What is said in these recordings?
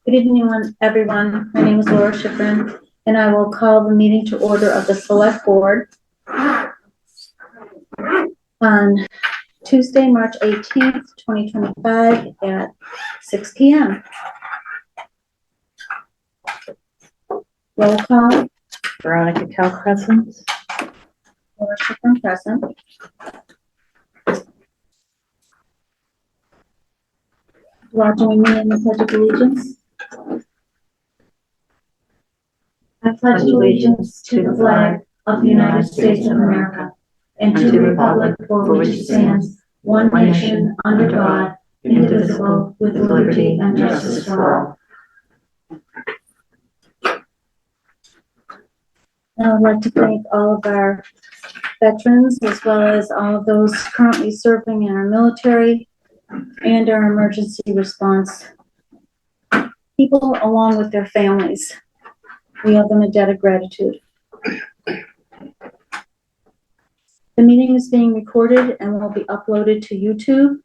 Good evening, everyone. My name is Laura Schifrin, and I will call the meeting to order of the Select Board on Tuesday, March 18th, 2025 at 6 p.m. Roll call. Veronica Cal present. Laura Schifrin present. Will you join me in the Pledge of Allegiance? I pledge allegiance to the flag of the United States of America and to the republic for which it stands, one nation, under God, indivisible, with liberty and justice for all. I would like to thank all of our veterans, as well as all of those currently serving in our military and our emergency response people, along with their families. We owe them a debt of gratitude. The meeting is being recorded and will be uploaded to YouTube.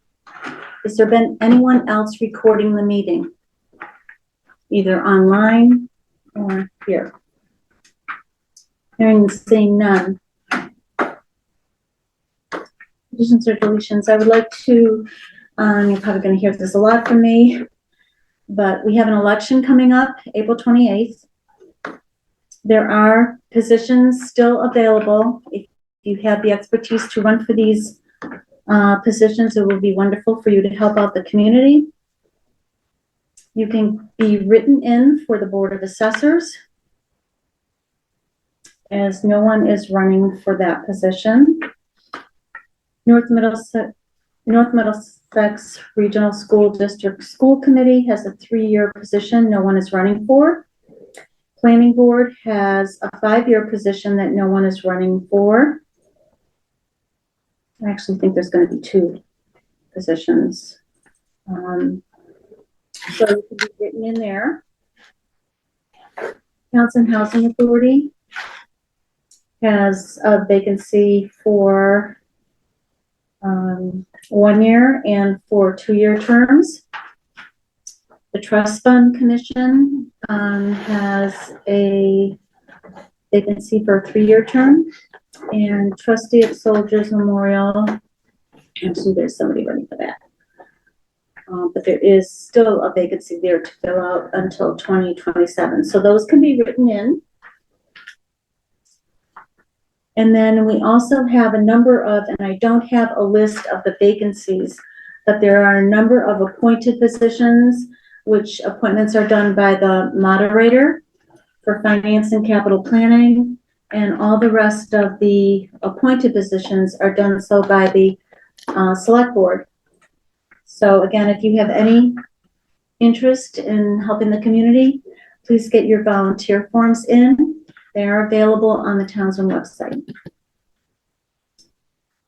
Has there been anyone else recording the meeting, either online or here? Hearing and seeing none. Additions or deletions, I would like to, you're probably going to hear this a lot from me, but we have an election coming up, April 28th. There are positions still available. If you have the expertise to run for these positions, it will be wonderful for you to help out the community. You can be written in for the Board of Assessors, as no one is running for that position. North Middlesex Regional School District School Committee has a 3-year position no one is running for. Planning Board has a 5-year position that no one is running for. I actually think there's going to be 2 positions. So you can be written in there. Council Housing Authority has a vacancy for 1 year and for 2-year terms. The Trust Fund Commission has a vacancy for a 3-year term, and Trustee at Soldiers Memorial, actually there's somebody running for that, but there is still a vacancy there to fill out until 2027. So those can be written in. And then we also have a number of, and I don't have a list of the vacancies, but there are a number of appointed positions, which appointments are done by the moderator for finance and capital planning, and all the rest of the appointed positions are done so by the select board. So again, if you have any interest in helping the community, please get your volunteer forms in. They are available on the Townsend website.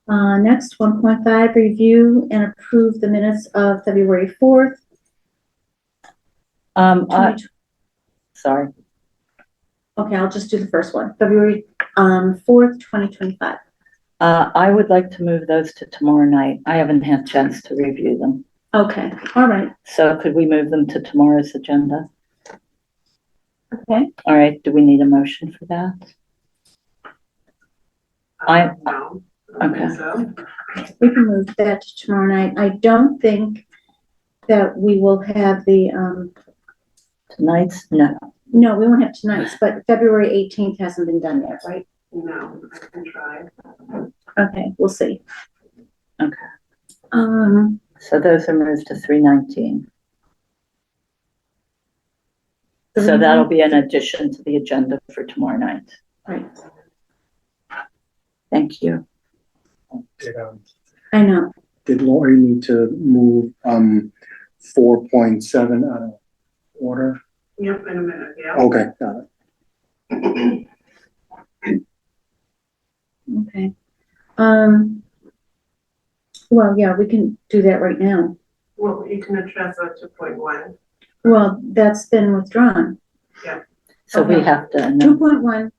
Next, 1.5, review and approve the minutes of February 4th. Sorry. Okay, I'll just do the first one. February 4th, 2025. I would like to move those to tomorrow night. I haven't had a chance to review them. Okay, all right. So could we move them to tomorrow's agenda? Okay. All right, do we need a motion for that? No. Okay. So. We can move that to tomorrow night. I don't think that we will have the, Tonight's? No. no, we won't have tonight's, but February 18th hasn't been done yet, right? No, I can try. Okay, we'll see. Okay. So So those are moved to 3/19. So that'll be an addition to the agenda for tomorrow night. Right. Thank you. I know. Did Lori need to move 4.7 out of order? Yep, in a minute, yeah. Okay, got it. Okay. Well, yeah, we can do that right now. Well, you can address that to 2.1. Well, that's been withdrawn. So we Okay. have to, no. 2.1,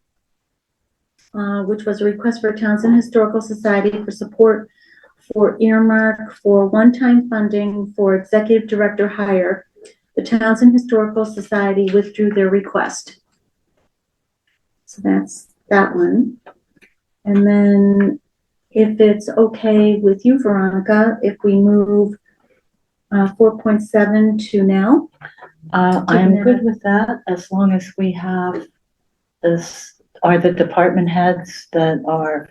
which was a request for Townsend Historical Society for support for earmark for one-time funding for executive director hire The Townsend Historical Society withdrew their request. So that's that one. And then if it's okay with you, Veronica, if we move 4.7 to now? I'm good with that, as long as we have this, are the department heads that are,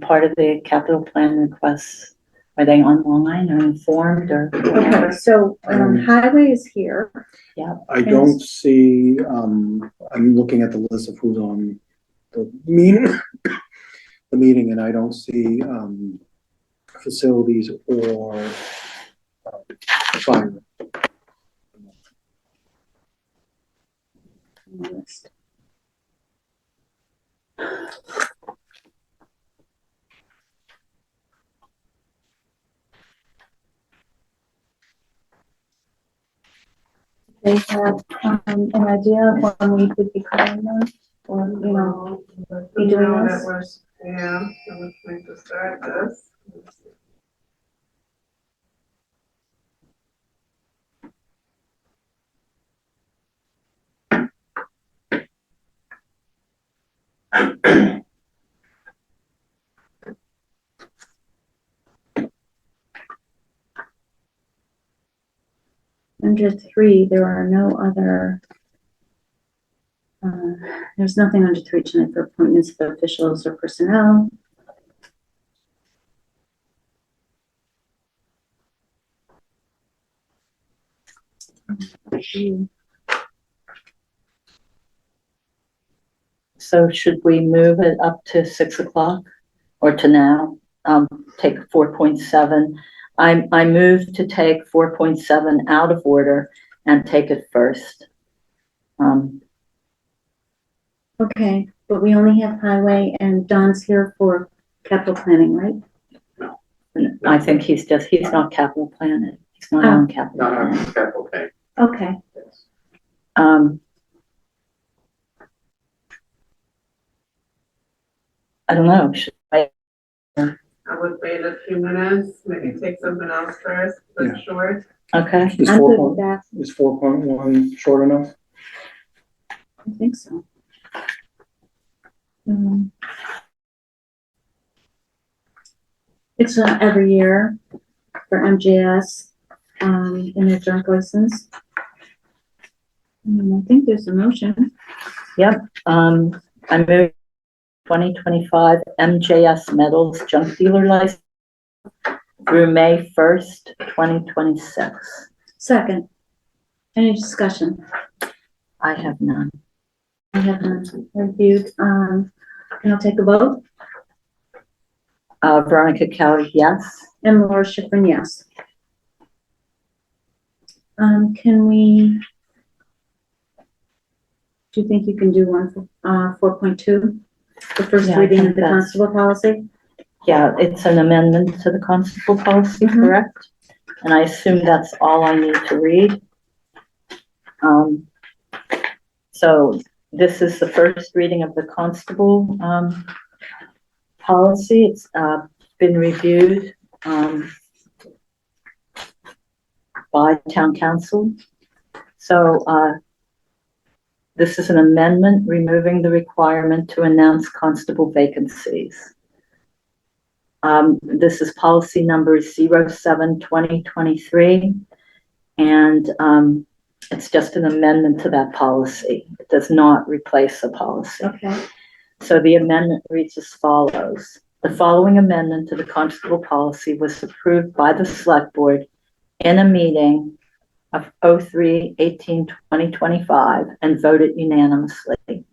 part of the capital plan requests, are they online or informed or whatever? Okay, so highway is here. I don't see, I'm looking at the list of who's on the meeting, the meeting, and I don't see, facilities or, fire. They have an idea of when we would be calling them, or, you know, be doing Now this? that we're, yeah, so we're going to start this. Let's see. Under 3, there are no other, there's nothing under 3 tonight for appointments of officials or personnel. So should we move it up to 6 o'clock or to now? Take 4.7. I move to take 4.7 out of order and take it first. Okay, but we only have highway and Don's here for capital planning, right? I think he's not capital planning. He's not on capital planning. Capital K. Okay, I don't know. Should I? I would wait a few minutes, maybe take something else first, but Yeah. short. Okay. Is I'm four good with point, that. is 4.1 short enough? I think so. It's every year for MJS in their junk license. I think there's a motion. I move 2025 MJS Metals Junk Dealer License through May 1st, 2026. Second. Any discussion? I have none. I have none reviewed. And I'll take a vote. Veronica Kelly, yes. And Laura Schifrin, yes. Can we, do you think you can do one for 4.2? The first Yeah, I reading think of the that's- constable policy? Yeah, it's an amendment to the constable policy, Mhm. correct? And I assume that's all I need to read. So this is the first reading of the constable policy. It's been reviewed by town council. So this is an amendment removing the requirement to announce constable vacancies. This is policy number 07/2023, and it's just an amendment to that policy. It does not replace the policy. Okay. So the amendment reads as follows. The following amendment to the constable policy was approved by the select board in a meeting of 03/18/2025 and voted unanimously.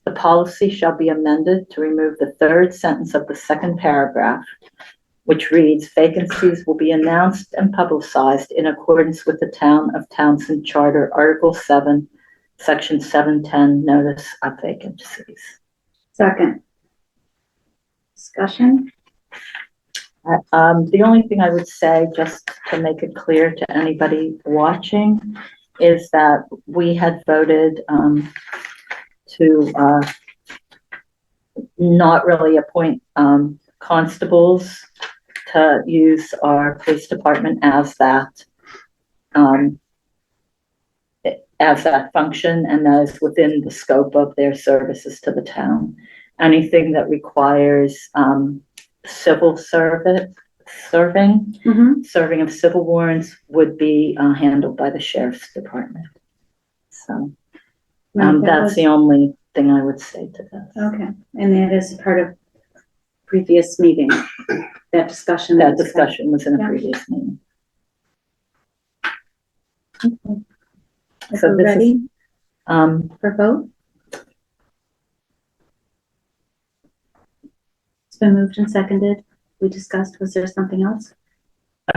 The policy shall be amended to remove the third sentence of the second paragraph, which reads, vacancies will be announced and publicized in accordance with the Town of Townsend Charter, Article 7, Section 710, Notice of Vacancies. Second. Discussion? The only thing I would say, just to make it clear to anybody watching, is that we had voted to not really appoint constables, to use our police department as that. as that function, and that is within the scope of their services to the town. Anything that requires civil serving of civil warrants would be handled by the sheriff's department. So that's the only thing I would say to this. Okay, and that is part of previous meeting, that discussion. That discussion was in a Yeah. previous meeting. Okay. If So we're this ready is, for vote? It's been moved and seconded. We discussed, was there something else?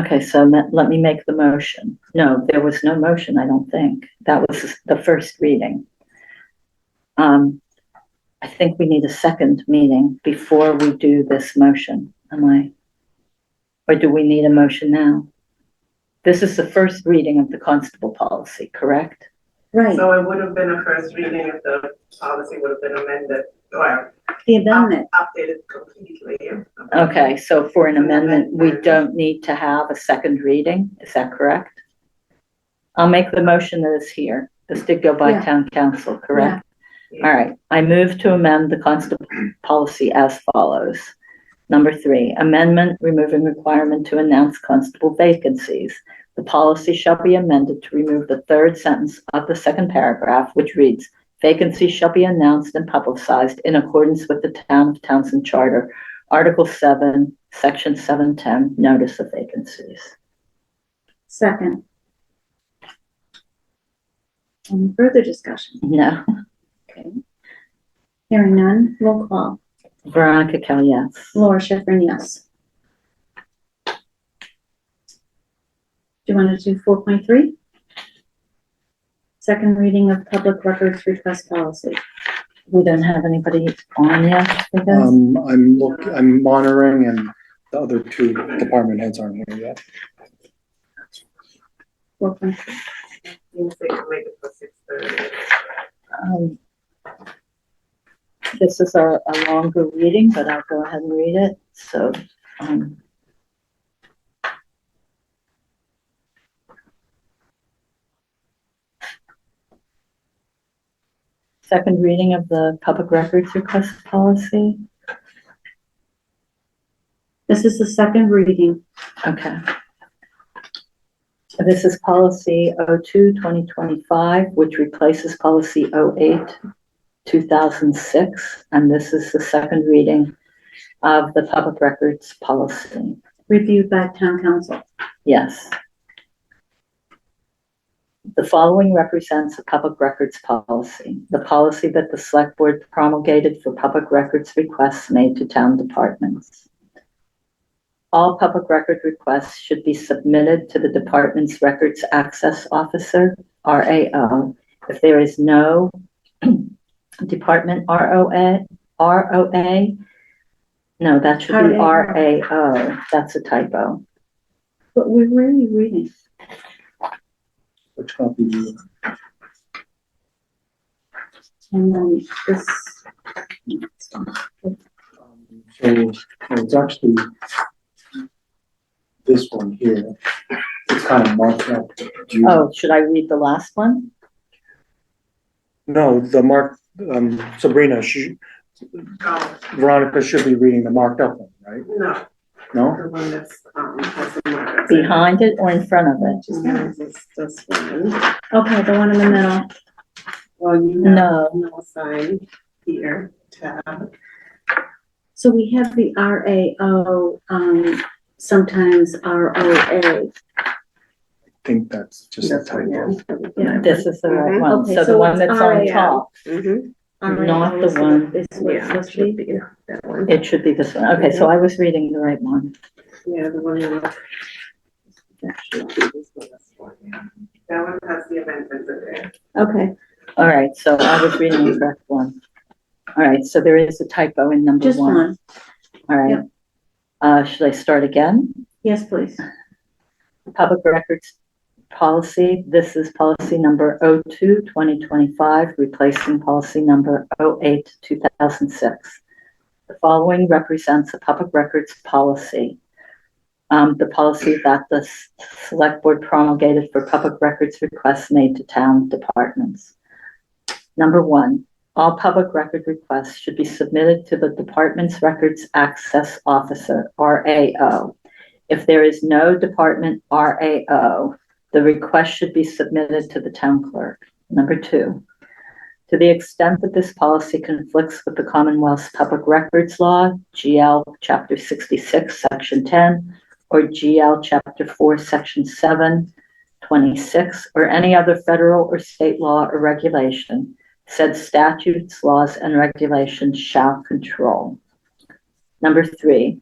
okay, so let me make the motion. No, there was no motion, I don't think. That was the first reading. I think we need a second meeting before we do this motion. Or do we need a motion now? This is the first reading of the constable policy, correct? Right, So it would have been a first reading if the policy would have been amended, or the amendment. updated completely. Okay, so for an amendment, we don't need to have a second reading, is that correct? I'll make the motion that is here. This did go by Yeah. town council, correct? Yeah. All right, I move to amend the constable policy as follows. Number 3, amendment removing requirement to announce constable vacancies. The policy shall be amended to remove the third sentence of the second paragraph, which reads, vacancies shall be announced and publicized in accordance with the Town of Townsend Charter, Article 7, Section 710, notice of vacancies. Second. Any further discussion? No, Okay. Hearing none, roll call. Veronica Kell, yes. Laura Schiffern, yes. Do you want to do 4.3? Second reading of public records request policy. We don't have anybody on yet for this? I'm monitoring, and the other two department heads aren't here yet. 4.3. You say to make it for 6:30. This is a longer reading, but I'll go ahead and read it. So, second reading of the public records request policy. This is the second reading. Okay. This is policy 02-2025, which replaces policy 08-2006, and this is the second reading of the public records policy. Reviewed by town council. Yes. The following represents a public records policy, the policy that the select board promulgated for public records requests made to town departments. All public record requests should be submitted to the department's records access officer, RAO. If there is no department ROA, no, that should be RAO. That's a typo. But we're really reading. Which copy do you? And then this. So it's actually this one here. It's kind of marked up. Oh, should I read the last one? No, the mark, Sabrina, Oh, Veronica should be reading the marked up one, right? no, No? the one that's, has the markers. Behind it or in front of it? This one. Okay, the one in the middle. Well, you No. have no sign here, tab. So we have the RAO, sometimes ROA. I think that's just a That's one, yeah. typo. Yeah. This is the right one. Okay, So the so one it's that's on RAO. top, Mm-hmm. Not the RAO one. is what it's Yeah, supposed it to should be. be that one. it should be this one. Okay, so I was reading the right one. Yeah, the one that should be this one. Yeah. That one has the amendments in there. Okay, All right, so I was reading the correct one. All right, so there is a typo in number just one. one. All right. Should I start again? Yes, please. Public records policy. This is policy number 02-2025, replacing policy number 08-2006. The following represents a public records policy. the policy that the select board promulgated for public records requests made to town departments. Number 1, all public record requests should be submitted to the department's records access officer, RAO. If there is no department RAO, the request should be submitted to the town clerk. Number 2, to the extent that this policy conflicts with the Commonwealth's Public Records Law, GL Chapter 66, Section 10, or GL Chapter 4, Section 7, 26, or any other federal or state law or regulation, said statutes, laws, and regulations shall control. Number 3,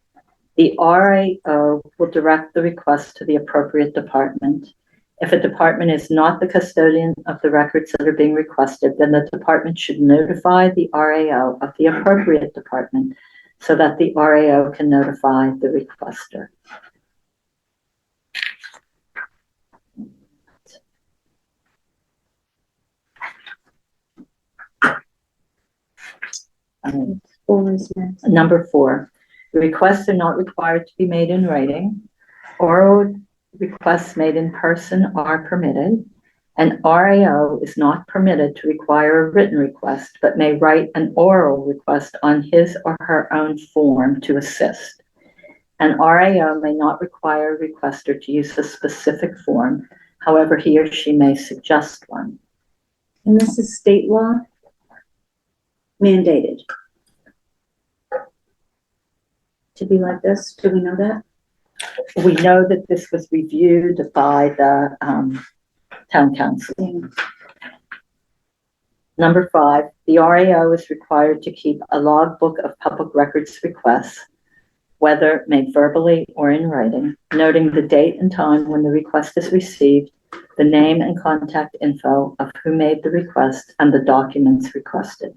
the RAO will direct the request to the appropriate department. If a department is not the custodian of the records that are being requested, then the department should notify the RAO of the appropriate department so that the RAO can notify the requester. Number 4, requests are not required to be made in writing. Oral requests made in person are permitted. An RAO is not permitted to require a written request, but may write an oral request on his or her own form to assist. An RAO may not require a requester to use a specific form. However, he or she may suggest one. And this is state law mandated to be like this. Do we know that? We know that this was reviewed by the town council. Number 5, the RAO is required to keep a logbook of public records requests, whether made verbally or in writing, noting the date and time when the request is received, the name and contact info of who made the request, and the documents requested.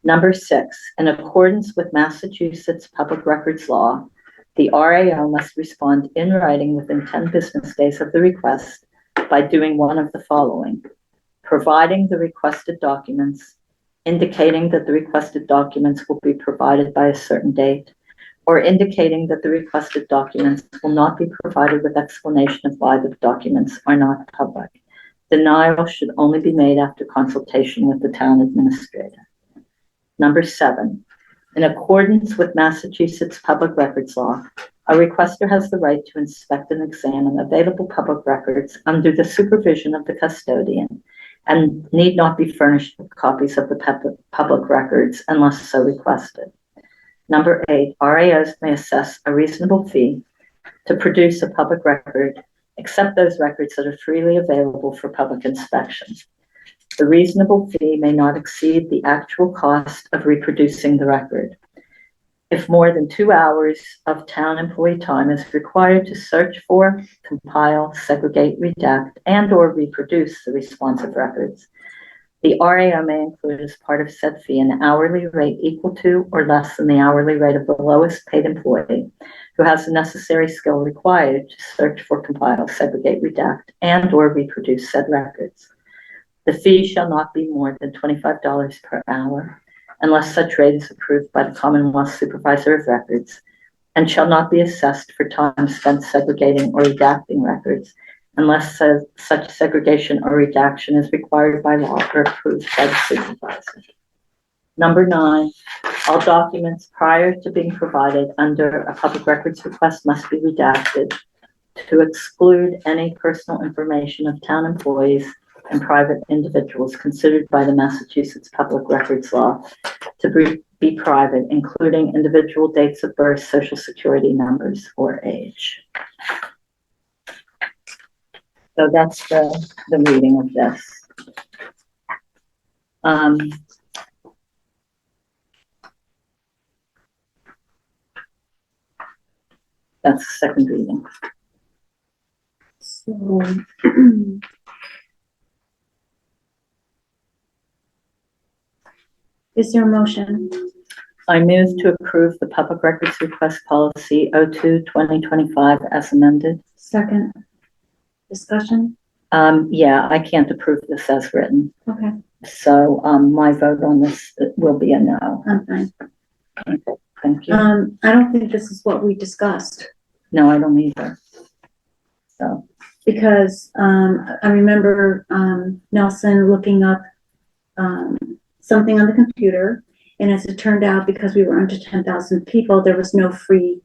Number 6, in accordance with Massachusetts Public Records Law, the RAO must respond in writing within 10 business days of the request by doing one of the following: providing the requested documents, indicating that the requested documents will be provided by a certain date, or indicating that the requested documents will not be provided with explanation of why the documents are not public. Denial should only be made after consultation with the town administrator. Number 7, in accordance with Massachusetts Public Records Law, a requester has the right to inspect and examine available public records under the supervision of the custodian and need not be furnished with copies of the public records unless so requested. Number 8, RAOs may assess a reasonable fee to produce a public record, except those records that are freely available for public inspection. The reasonable fee may not exceed the actual cost of reproducing the record. If more than 2 hours of town employee time is required to search for, compile, segregate, redact, and/or reproduce the responsive records, the RAO may include as part of said fee an hourly rate equal to or less than the hourly rate of the lowest paid employee who has the necessary skill required to search for, compile, segregate, redact, and/or reproduce said records. The fee shall not be more than $25 per hour, unless such rate is approved by the Commonwealth Supervisor of Records, and shall not be assessed for time spent segregating or redacting records, unless such segregation or redaction is required by law or approved by the supervisor. Number 9, all documents prior to being provided under a public records request must be redacted to exclude any personal information of town employees and private individuals considered by the Massachusetts Public Records Law to be private, including individual dates of birth, social security numbers, or age. So that's the reading of this. That's the second reading. So, is there a motion? I move to approve the public records request policy 02/2025 as amended. Second. Discussion? Yeah, I can't approve this as written. Okay, So my vote on this will be a no. I'm fine. Thank you. I don't think this is what we discussed. No, I don't either. So, Because, I remember, Nelson looking up, something on the computer. And as it turned out, because we were under 10,000 people, there was no free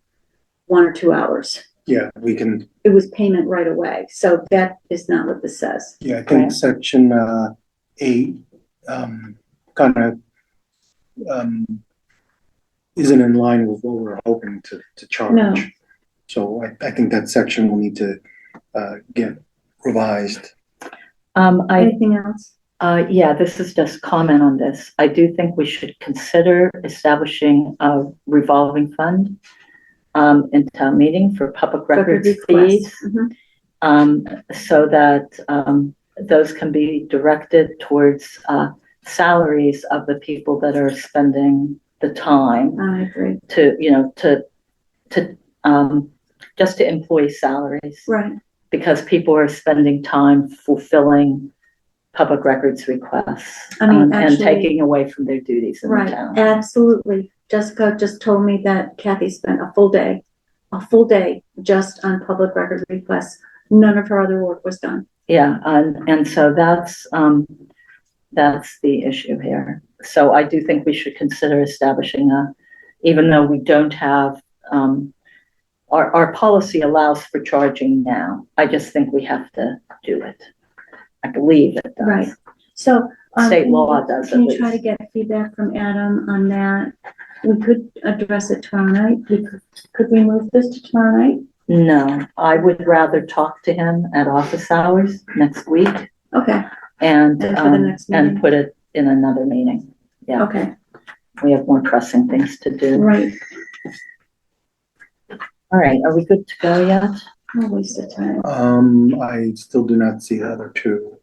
1 or 2 hours. Yeah, we can, It was payment right away. So that is not what this says. yeah, I Right. think section, 8, kind of, isn't in line with what we're hoping to charge. No. So I think that section will need to, get revised. Anything else? Yeah, this is just comment on this. I do think we should consider establishing a revolving fund in town meeting for public records fees, so that those can be directed towards salaries of the people that are spending the time I agree. to, just to employee salaries, Right. because people are spending time fulfilling public records requests, I mean, and actually- taking away from their duties in the Right, town. absolutely. Jessica just told me that Kathy spent a full day just on public record requests. None of her other work was done. Yeah, and so that's the issue here. So I do think we should consider establishing even though we don't have, our policy allows for charging now. I just think we have to do it. I believe it does. Right. So. State can law you- does Can at you try to least. get feedback from Adam on that? We could address it tomorrow night. Could we move this to tomorrow night? No, I would rather talk to him at office hours next week Okay, and, And for the next meeting? and put it in another meeting. Yeah, okay, we have more pressing things to do. right. All right, are we good to go yet? No waste of time. I still do not see the other two.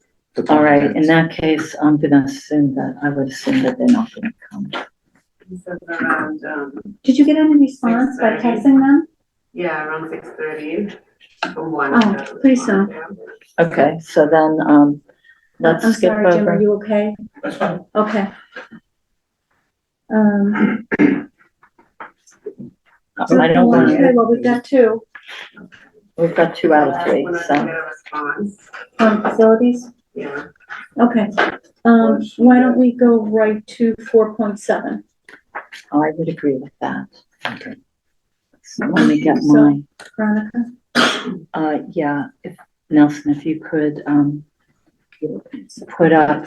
All right, in that case, I'm gonna assume that, I would assume that they're not gonna come. He says around, Did you get any response by 6:30. texting them? yeah, around 6:30. From 1 Oh, to please don't. 1, Okay, so then, let's I'm skip sorry, Jim, are over. you okay? That's fine. Okay. I don't want Okay, well, we've got two we've got 2 out of 3, When I so, get a response, facilities. yeah. Okay, why don't we go right to 4.7? I would agree with that. Okay. So let me get So- my, Veronica? yeah, if, Nelson, if you could, put up,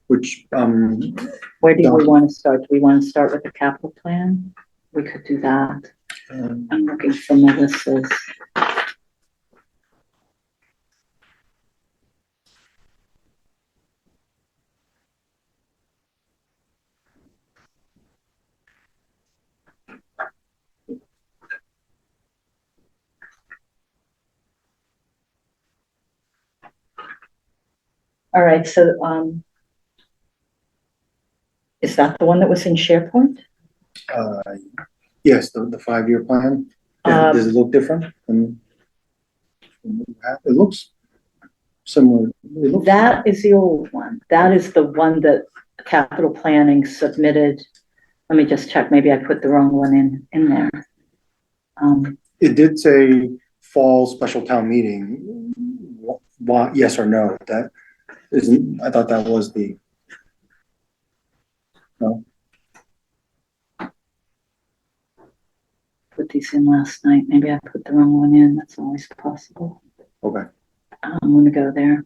Which, where do we want to start? Do we want to start with the capital plan? We could do that. I'm looking for Melissa's. All right, so, is that the one that was in SharePoint? yes, the 5-year plan. Yeah, does it look different? It looks similar. It looks- That is the old one. That is the one that capital planning submitted. Let me just check, maybe I put the wrong one in there. It did say fall special town meeting. Why, yes or no? That isn't, I thought that was the, no? Put these in last night. Maybe I put the wrong one in. That's always possible. Okay. I'm gonna go there.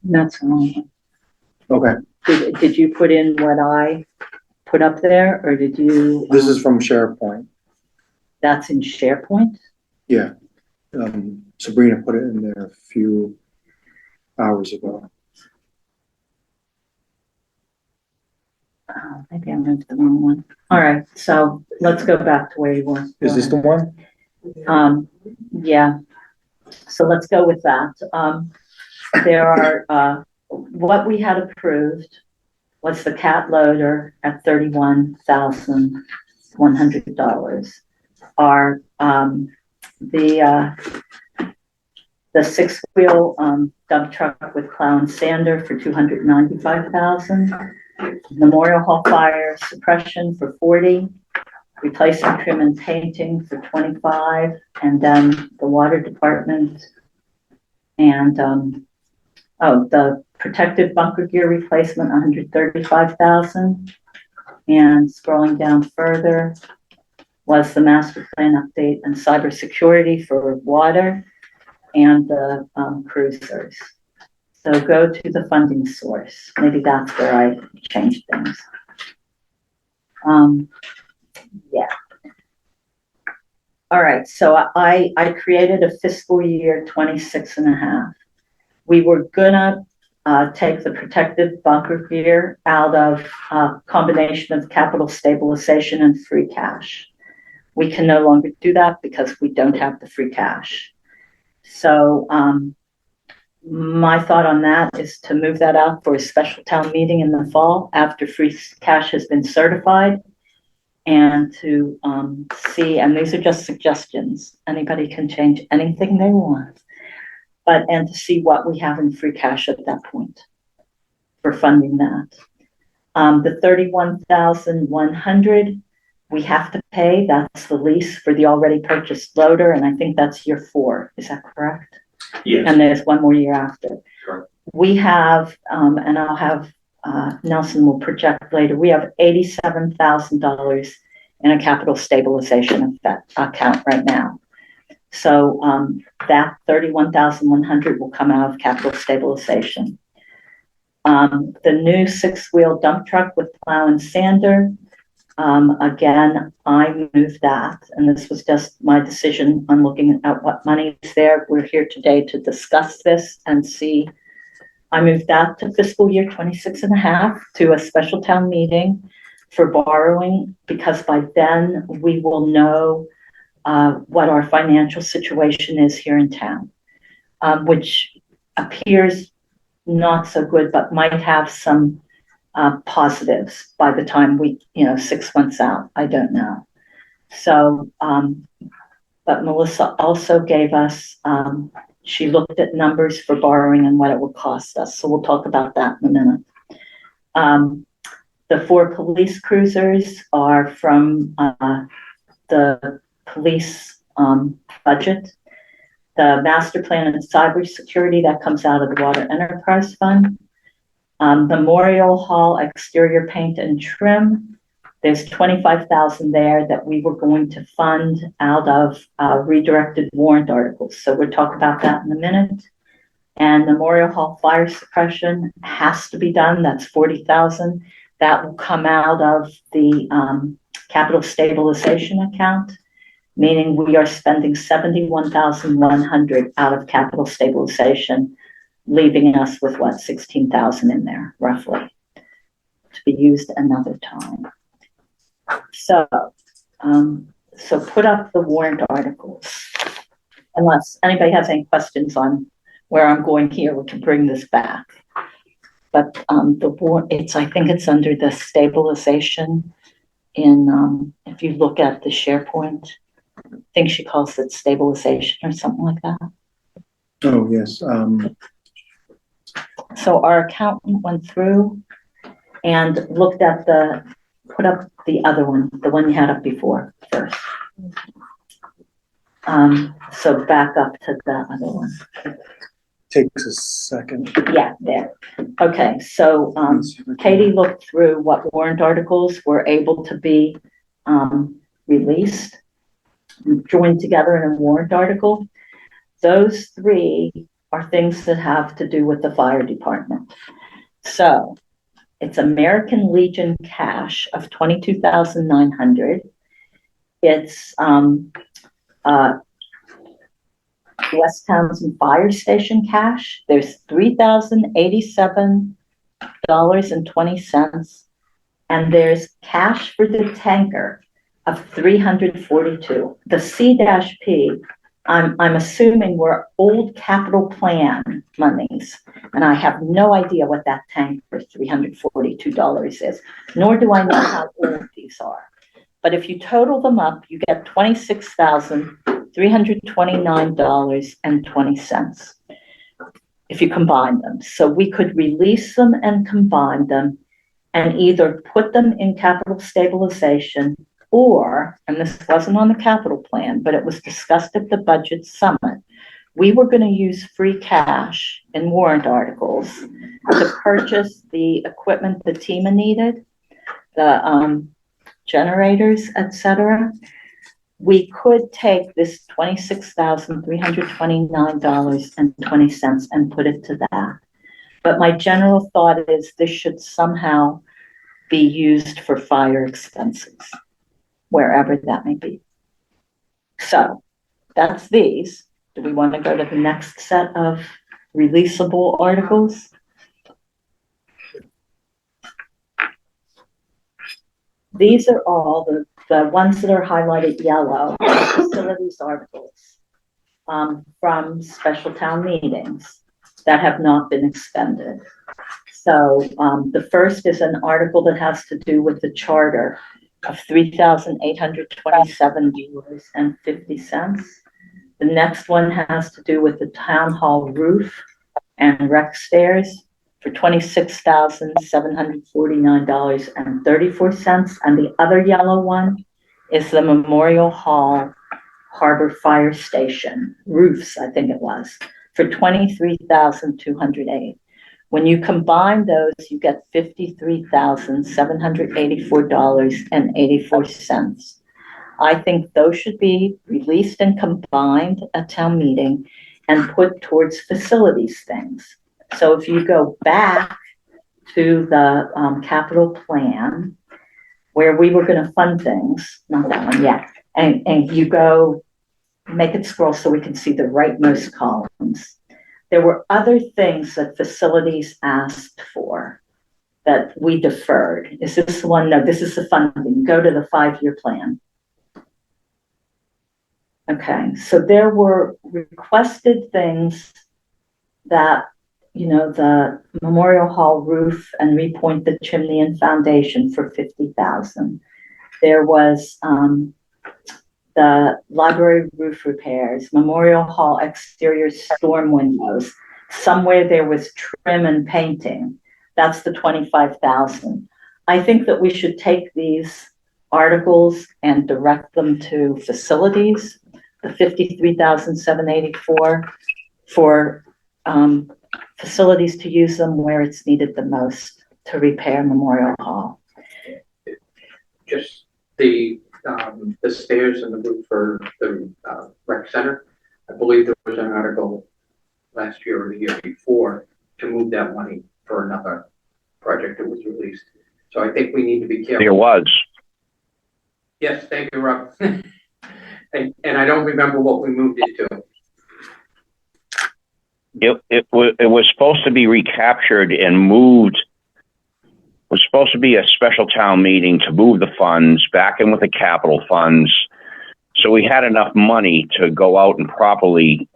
That's the wrong one. Okay, Did you put in what I put up there, or did you? this is from SharePoint. That's in SharePoint? Yeah. Sabrina put it in there a few hours ago. Oh, maybe I moved the wrong one. All right, so let's go back to where you were. Is this the one? Yeah, so let's go with that. There are, what we had approved was the cat loader at $31,100. Our, the 6-wheel, dump truck with plow and sander for $295,000. Memorial Hall fire suppression for 40, replacing trim and painting for 25, and then the water department and, the protective bunker gear replacement, 135,000. And scrolling down further was the master plan update and cybersecurity for water and the cruisers. So go to the funding source. Maybe that's where I changed things. Yeah. All right, so I created a fiscal year 26.5. We were gonna take the protective bunker gear out of a combination of capital stabilization and free cash. We can no longer do that because we don't have the free cash. So my thought on that is to move that out for a special town meeting in the fall after free cash has been certified, and to see, and these are just suggestions, anybody can change anything they want, and to see what we have in free cash at that point for funding that. The 31,100 we have to pay, that's the lease for the already purchased loader, and I think that's year 4, is that correct? Yes. And there's one more year after. Sure. We have, and I'll have Nelson will project later, we have $87,000 in a capital stabilization account right now. So that 31,100 will come out of capital stabilization. The new 6-wheel dump truck with plow and sander, again, I moved that, and this was just my decision on looking at what money is there. We're here today to discuss this and see. I moved that to fiscal year 26.5 to a special town meeting for borrowing, because by then we will know what our financial situation is here in town, which appears not so good, but might have some positives by the time we, 6 months out, I don't know. So, but Melissa also gave us, she looked at numbers for borrowing and what it would cost us. So we'll talk about that in a minute. The 4 police cruisers are from the police budget. The master plan and cybersecurity, that comes out of the Water Enterprise Fund. Memorial Hall exterior paint and trim, there's 25,000 there that we were going to fund out of redirected warrant articles. So we'll talk about that in a minute. And Memorial Hall fire suppression has to be done. That's 40,000. That will come out of the capital stabilization account, meaning we are spending 71,100 out of capital stabilization, leaving us with what, 16,000 in there, roughly, to be used another time. So, so put up the warrant articles. Unless anybody has any questions on where I'm going here, we can bring this back. But the warrant, I think it's under the stabilization in, if you look at the SharePoint, I think she calls it stabilization or something like that. Oh, yes. So our accountant went through and looked at put up the other one, the one you had up before first. So back up to the other one. Takes a second. Yeah, there. Okay, so Katie looked through what warrant articles were able to be released, joined together in a warrant article. Those 3 are things that have to do with the fire department. So it's American Legion cash of 22,900. It's West Townsend Fire Station cash. There's $3,087.20, and there's cash for the tanker of 342. The C-P, I'm assuming were old capital plan monies, and I have no idea what that tank for $342 is, nor do I know how old these are. But if you total them up, you get $26,329.20 if you combine them. So we could release them and combine them and either put them in capital stabilization or, and this wasn't on the capital plan, but it was discussed at the budget summit, we were going to use free cash in warrant articles to purchase the equipment that TEMA needed, the generators, etc. We could take this $26,329.20 and put it to that. But my general thought is this should somehow be used for fire expenses, wherever that may be. So that's these. Do we want to go to the next set of releasable articles? These are all the ones that are highlighted yellow, facilities articles from special town meetings that have not been expended. So the first is an article that has to do with the charter of $3,827.50. The next one has to do with the town hall roof and rec stairs for $26,749.34. And the other yellow one is the Memorial Hall Harbor Fire Station roofs, I think it was, for $23,208. When you combine those, you get $53,784.84. I think those should be released and combined at town meeting and put towards facilities things. So if you go back to the capital plan where we were going to fund things, not that one yet, and you go make it scroll so we can see the rightmost columns. There were other things that facilities asked for that we deferred. Is this the one? No, this is the funding. Go to the 5-year plan. Okay, so there were requested things that, you know, the Memorial Hall roof and repoint the chimney and foundation for $50,000. There was the library roof repairs, Memorial Hall exterior storm windows. Somewhere there was trim and painting. That's the $25,000. I think that we should take these articles and direct them to facilities, the $53,784 for facilities to use them where it's needed the most to repair Memorial Hall. Just the stairs and the roof for the rec center. I believe there was an article last year or the year before to move that money for another project that was released. So I think we need to be careful. There was. Yes, thank you, Rob. and I don't remember what we moved it to. It was supposed to be recaptured and moved. It was supposed to be a special town meeting to move the funds back in with the capital funds. So we had enough money to go out and properly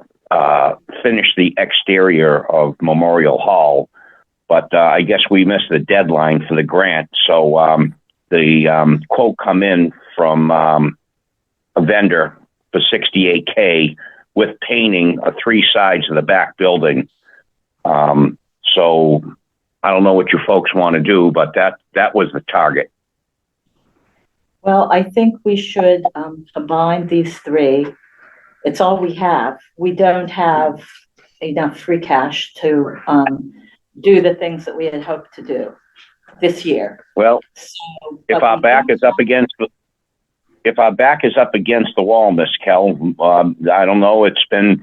finish the exterior of Memorial Hall. But I guess we missed the deadline for the grant. So the quote come in from a vendor for $68K with painting 3 sides of the back building. So I don't know what you folks want to do, but that was the target. Well, I think we should combine these 3. It's all we have. We don't have enough free cash to do the things that we had hoped to do this year. Well, so, if our back is up against the wall, Miss Kell, I don't know. It's been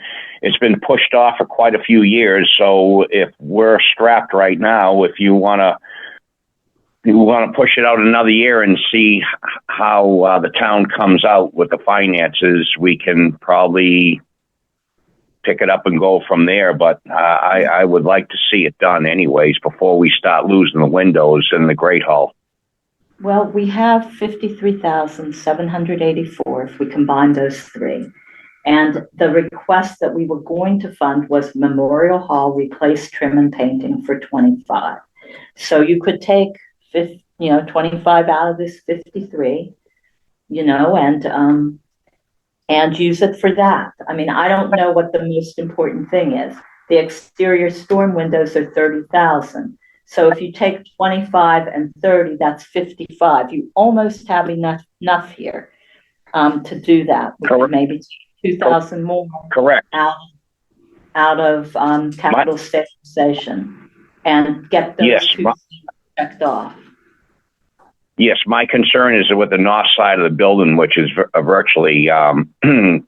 pushed off for quite a few years. So if we're strapped right now, if you want to push it out another year and see how the town comes out with the finances, we can probably pick it up and go from there. But I would like to see it done anyways before we start losing the windows in the Great Hall. Well, we have $53,784 if we combine those 3. And the request that we were going to fund was Memorial Hall replace trim and painting for $25. So you could take 25 out of this 53, and use it for that. I mean, I don't know what the most important thing is. The exterior storm windows are $30,000. So if you take 25 and 30, that's 55. You almost have enough here to do that. Correct. Maybe 2,000 more Correct. out of capital stabilization and get those Yes, two checked off. Yes, my concern is with the north side of the building, which is virtually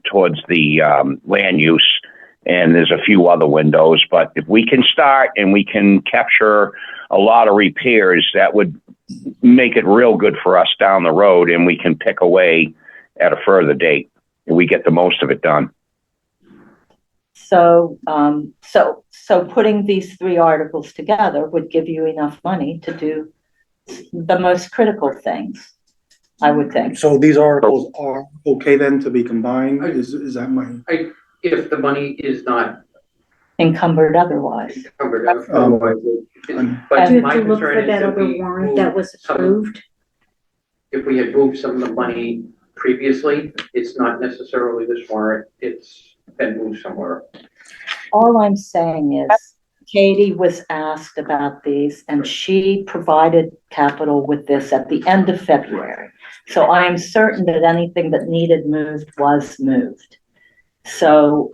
towards the land use, and there's a few other windows. But if we can start and we can capture a lot of repairs, that would make it real good for us down the road, and we can pick away at a further date, and we get the most of it done. So, so putting these three articles together would give you enough money to do the most critical things, I would think. So these articles are okay then to be combined? Is that my? If the money is not Encumbered otherwise. covered, And- but Do you my have to look concern for is that that other we warrant that was approved? if we had moved some of the money previously, it's not necessarily this warrant, it's been moved somewhere. All I'm saying is Katie was asked about these and she provided capital with this at the end of February. So I am certain that anything that needed moved was moved. So,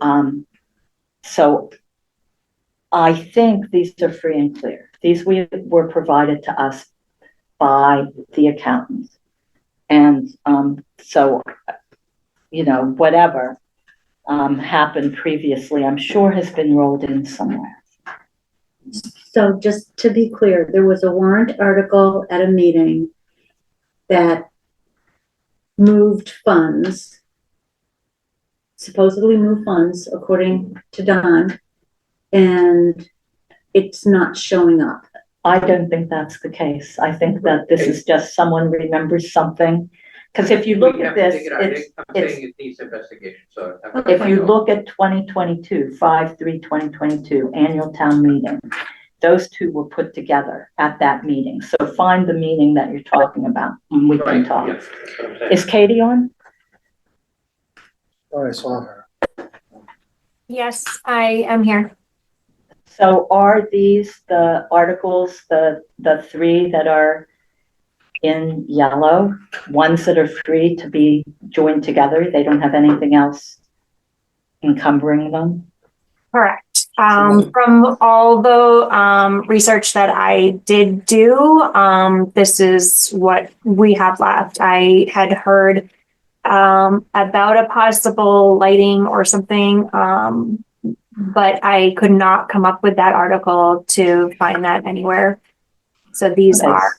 so I think these are free and clear. These were provided to us by the accountant. And so, you know, whatever happened previously, I'm sure has been rolled in somewhere. So just to be clear, there was a warrant article at a meeting that moved funds, supposedly moved funds according to Don, and it's not showing up. I don't think that's the case. I think that this is just someone remembers something. Because if you look We at have to this, dig it out. I'm it's, saying it needs investigation, so. if you look at 2022, 5/3/2022 annual town meeting, those two were put together at that meeting. So find the meeting that you're talking about and we can Right, talk. yeah, that's what I'm saying. Is Katie on? Oh, I saw her. Yes, I am here. So are these the articles, the three that are in yellow, ones that are free to be joined together? They don't have anything else encumbering them? Correct. From all the research that I did do, this is what we have left. I had heard about a possible lighting or something, but I could not come up with that article to find that anywhere. So these Okay. are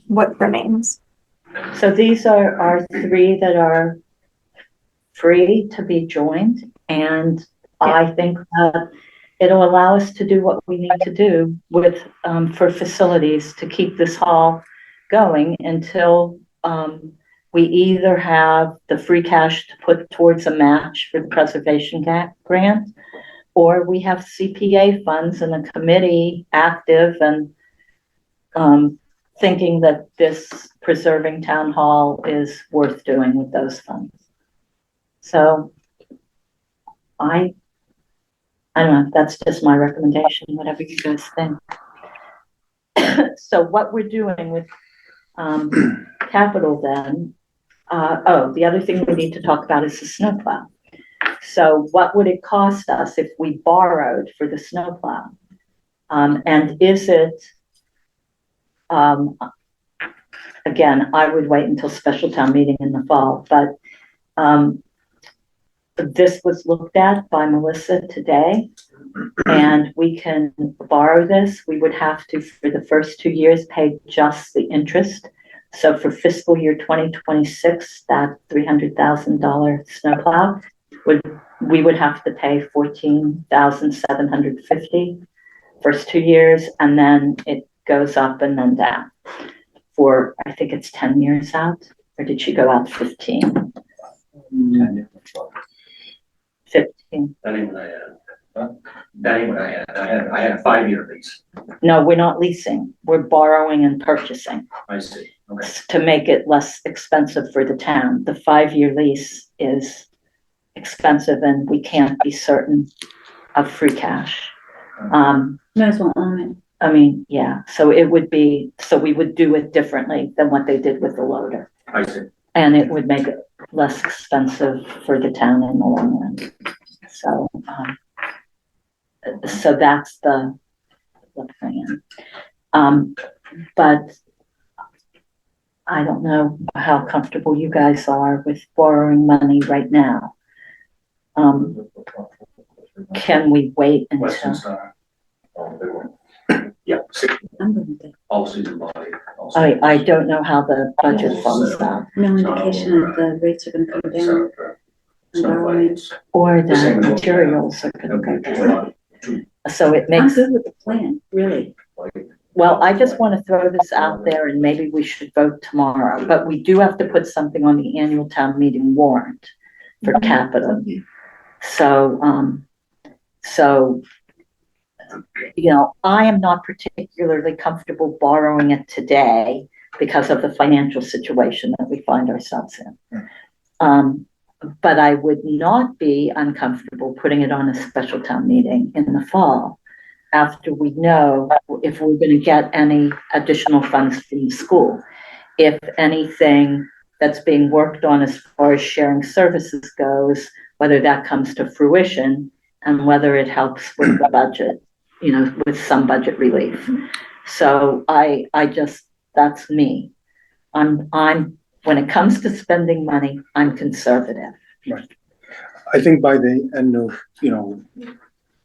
what remains. So these are three that are free to be joined, and I think that it'll allow us to do what we need to do with for facilities to keep this hall going until we either have the free cash to put towards a match for the preservation grant, or we have CPA funds and a committee active and thinking that this preserving town hall is worth doing with those funds. So I don't know, that's just my recommendation, whatever you guys think. So what we're doing with capital then, the other thing we need to talk about is the snowplow. So what would it cost us if we borrowed for the snowplow? And is it, again, I would wait until special town meeting in the fall, but this was looked at by Melissa today, and we can borrow this. We would have to, for the first 2 years, pay just the interest. So for fiscal year 2026, that $300,000 snowplow, we would have to pay $14,750 first 2 years, and then it goes up and then down for, I think it's 10 years out, or did she go out 15? 15. That ain't what I had. That ain't what I had. I had a 5-year lease. No, we're not leasing. We're borrowing and purchasing I see. Okay. to make it less expensive for the town. The 5-year lease is expensive and we can't be certain of free cash. Might as well own it. I mean, yeah, so we would do it differently than what they did with the loader. I see. And it would make it less expensive for the town in the long run. So, so that's the plan. But I don't know how comfortable you guys are with borrowing money right now. Can we wait Western until? Star. Yeah, I'm going to, all season body. I don't know how the budget falls out, no indication that the rates are gonna come down. or the Same. materials are gonna go down. So it I'm makes, good with the plan, really. well, I just want to throw this out there and maybe we should vote tomorrow, but we do have to put something on the annual town meeting warrant for capital. So, you know, I am not particularly comfortable borrowing it today because of the financial situation that we find ourselves in. But I would not be uncomfortable putting it on a special town meeting in the fall after we know if we're going to get any additional funds from the school. If anything that's being worked on as far as sharing services goes, whether that comes to fruition and whether it helps with the budget, you know, with some budget relief. So I just, that's me. When it comes to spending money, I'm conservative. Right. I think by the end of, you know,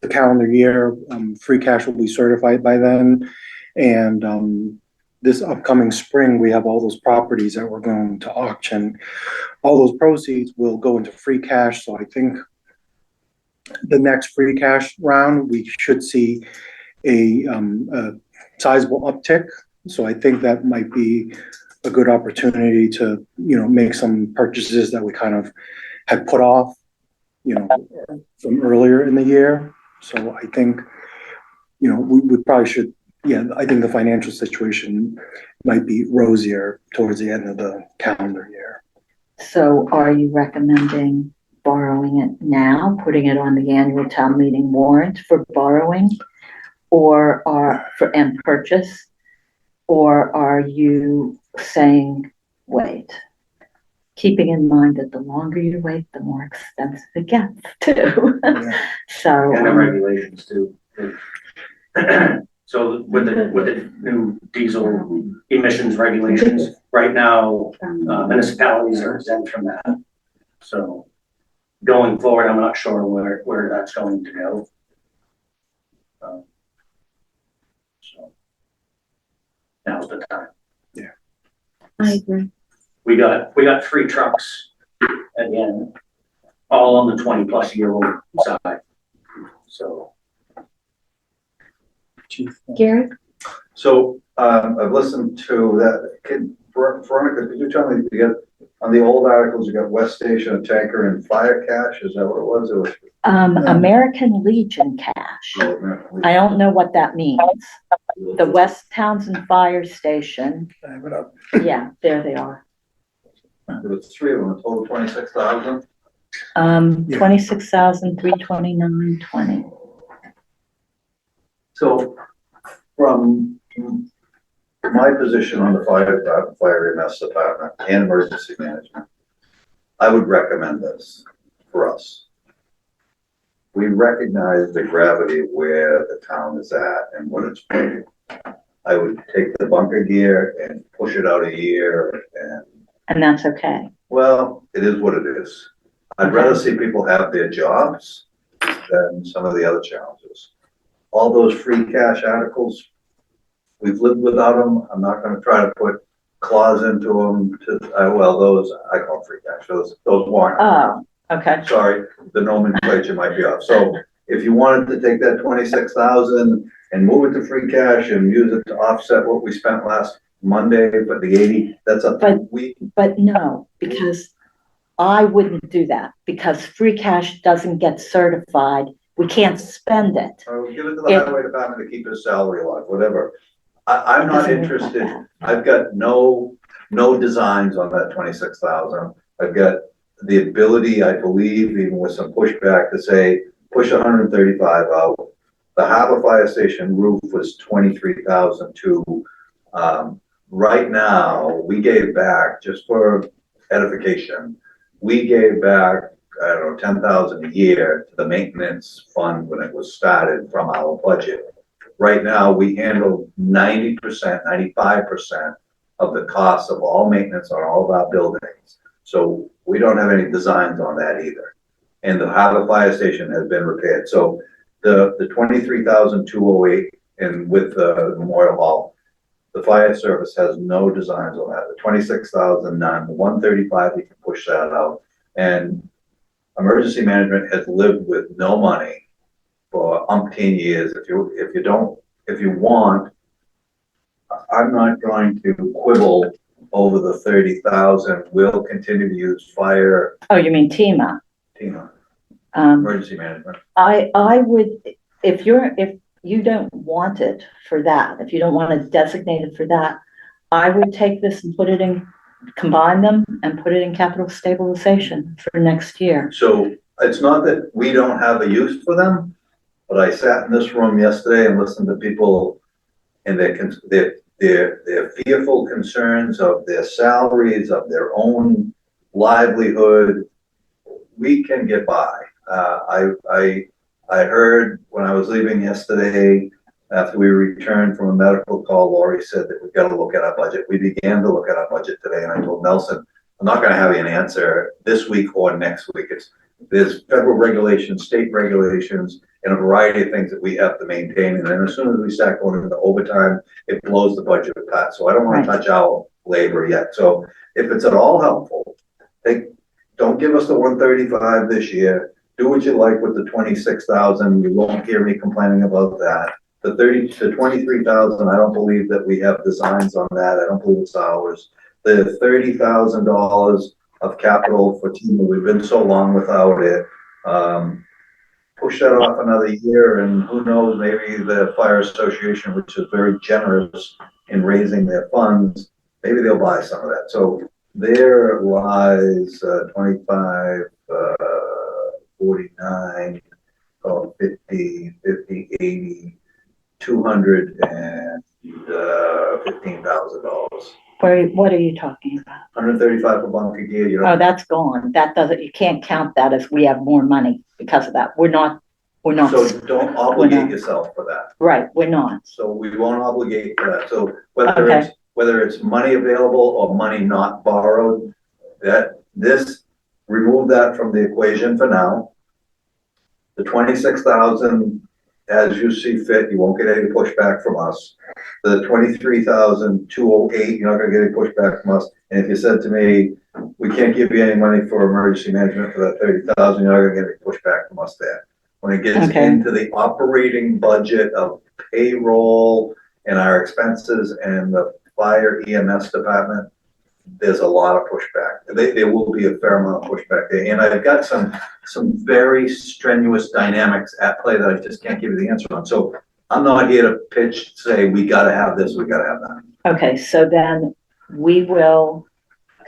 the calendar year, free cash will be certified by then. And this upcoming spring, we have all those properties that we're going to auction. All those proceeds will go into free cash. So I think the next free cash round, we should see a sizable uptick. So I think that might be a good opportunity to, you know, make some purchases that we kind of had put off, you know, from earlier in the year. So I think, you know, we probably should, yeah, I think the financial situation might be rosier towards the end of the calendar year. So are you recommending borrowing it now, putting it on the annual town meeting warrant for borrowing or and purchase? Or are you saying wait? Keeping in mind that the longer you wait, the more expensive it gets too. Yeah. So And the regulations too. So with the new diesel emissions regulations, right now, municipalities are exempt from that. So going forward, I'm not sure where that's going to go. So now's the time. Yeah. I agree. We got 3 trucks at the end, all on the 20+ year old side. So. Gary? So, I've listened to that. Veronica, could you tell me, you get, on the old articles, you got West Station, a tanker, and fire cash, is that what it was? It was American Legion cash. I don't know what that means. The West Townsend Fire Station. I have it up. Yeah, there they are. There was 3 of them, a total 26,000. 26,329.20. So, from my position on the fire department, fire EMS department, and emergency management, I would recommend this for us. We recognize the gravity where the town is at and what it's paying. I would take the bunker gear and push it out a year And that's okay. well, it is what it is. I'd rather see people have their jobs than some of the other challenges. All those free cash articles, we've lived without them. I'm not gonna try to put clause into them those, I call them free cash, those warrant. Oh, okay. Sorry, the nomenclature might be off. So if you wanted to take that 26,000 and move it to free cash and use it to offset what we spent last Monday, but the 80, that's up to we. But no, because I wouldn't do that because free cash doesn't get certified. We can't spend it. Give it to the highway department to keep his salary alive, whatever. I'm not interested. I've got no designs on that 26,000. I've got the ability, I believe, even with some pushback, to say push 135 out. the Harbor Fire Station roof was 23,002. Right now, we gave back, just for edification, we gave back, I don't know, 10,000 a year to the maintenance fund when it was started from our budget. Right now, we handle 90%, 95% of the cost of all maintenance on all of our buildings. So we don't have any designs on that either. And the Harbor Fire Station has been repaired. So the 23,208 and with the Memorial Hall, the fire service has no designs on that. The 26,000, none. The 135, you can push that out. And emergency management has lived with no money for umpteen years. If you want, I'm not going to quibble over the 30,000. We'll continue to use fire. Oh, you mean TEMA? Emergency management. I would, if you don't want it for that, if you don't want it designated for that, I would take this and put it in, combine them and put it in capital stabilization for next year. So it's not that we don't have a use for them, but I sat in this room yesterday and listened to people and their fearful concerns of their salaries, of their own livelihood. We can get by. I heard when I was leaving yesterday, after we returned from a medical call, Lori said that we've got to look at our budget. We began to look at our budget today, and I told Nelson, I'm not going to have you an answer this week or next week. There's federal regulations, state regulations, and a variety of things that we have to maintain. And then as soon as we start going into overtime, it blows the budget apart. So I don't want to touch our labor yet. So if it's at all helpful, don't give us the 135 this year. Do what you like with the 26,000. You won't hear me complaining about that. The 30 to 23,000, I don't believe that we have designs on that. I don't believe it's ours. The $30,000 of capital for TEMA, we've been so long without it. Push that off another year, and who knows, maybe the Fire Association, which is very generous in raising their funds, maybe they'll buy some of that. So there lies 25, 49, 50, 80, $215,000. What are you talking about? 135 for bunker gear. Oh, that's gone. That doesn't, you can't count that as we have more money because of that. We're not. So don't obligate yourself for that. Right, we're not. So we won't obligate for that. So whether it's money available or money not borrowed, remove that from the equation for now. The 26,000, as you see fit, you won't get any pushback from us. The 23,208, you're not gonna get any pushback from us. And if you said to me, we can't give you any money for emergency management for that 30,000, you're not gonna get any pushback from us there. When it gets into the operating budget of payroll and our expenses and the fire EMS department, there's a lot of pushback. There will be a fair amount of pushback there. And I've got some very strenuous dynamics at play that I just can't give you the answer on. So I'm not here to pitch, say, we gotta have this, we gotta have that. Okay, so then we will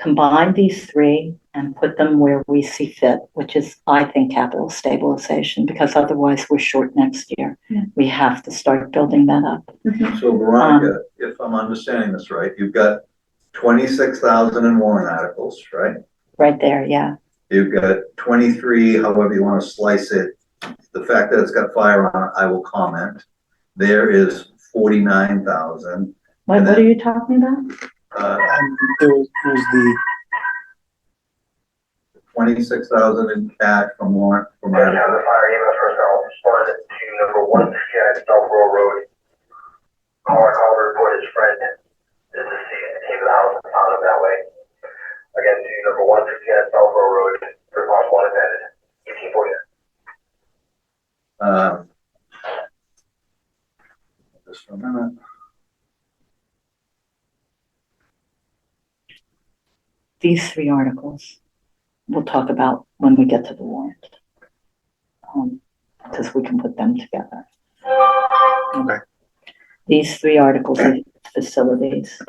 combine these three and put them where we see fit, which is, I think, capital stabilization, because otherwise we're short next year. Yeah. We have to start building that up. So Veronica, if I'm understanding this right, you've got 26,000 in warrant articles, right? Right there, yeah. You've got 23, however you want to slice it. The fact that it's got fire on it, I will comment. There is 49,000. What are you talking about? There was the 26,000 in cash from warrant from our. Fire EMS personnel responded to number 169 Southborough Road. Caller reported his friend is deceased and came to the house and found him that way. Again, to number 169 Southborough Road, response one attended, 1849. Just for a minute. These three articles we'll talk about when we get to the warrant, because we can put them together. okay. These three articles are facilities.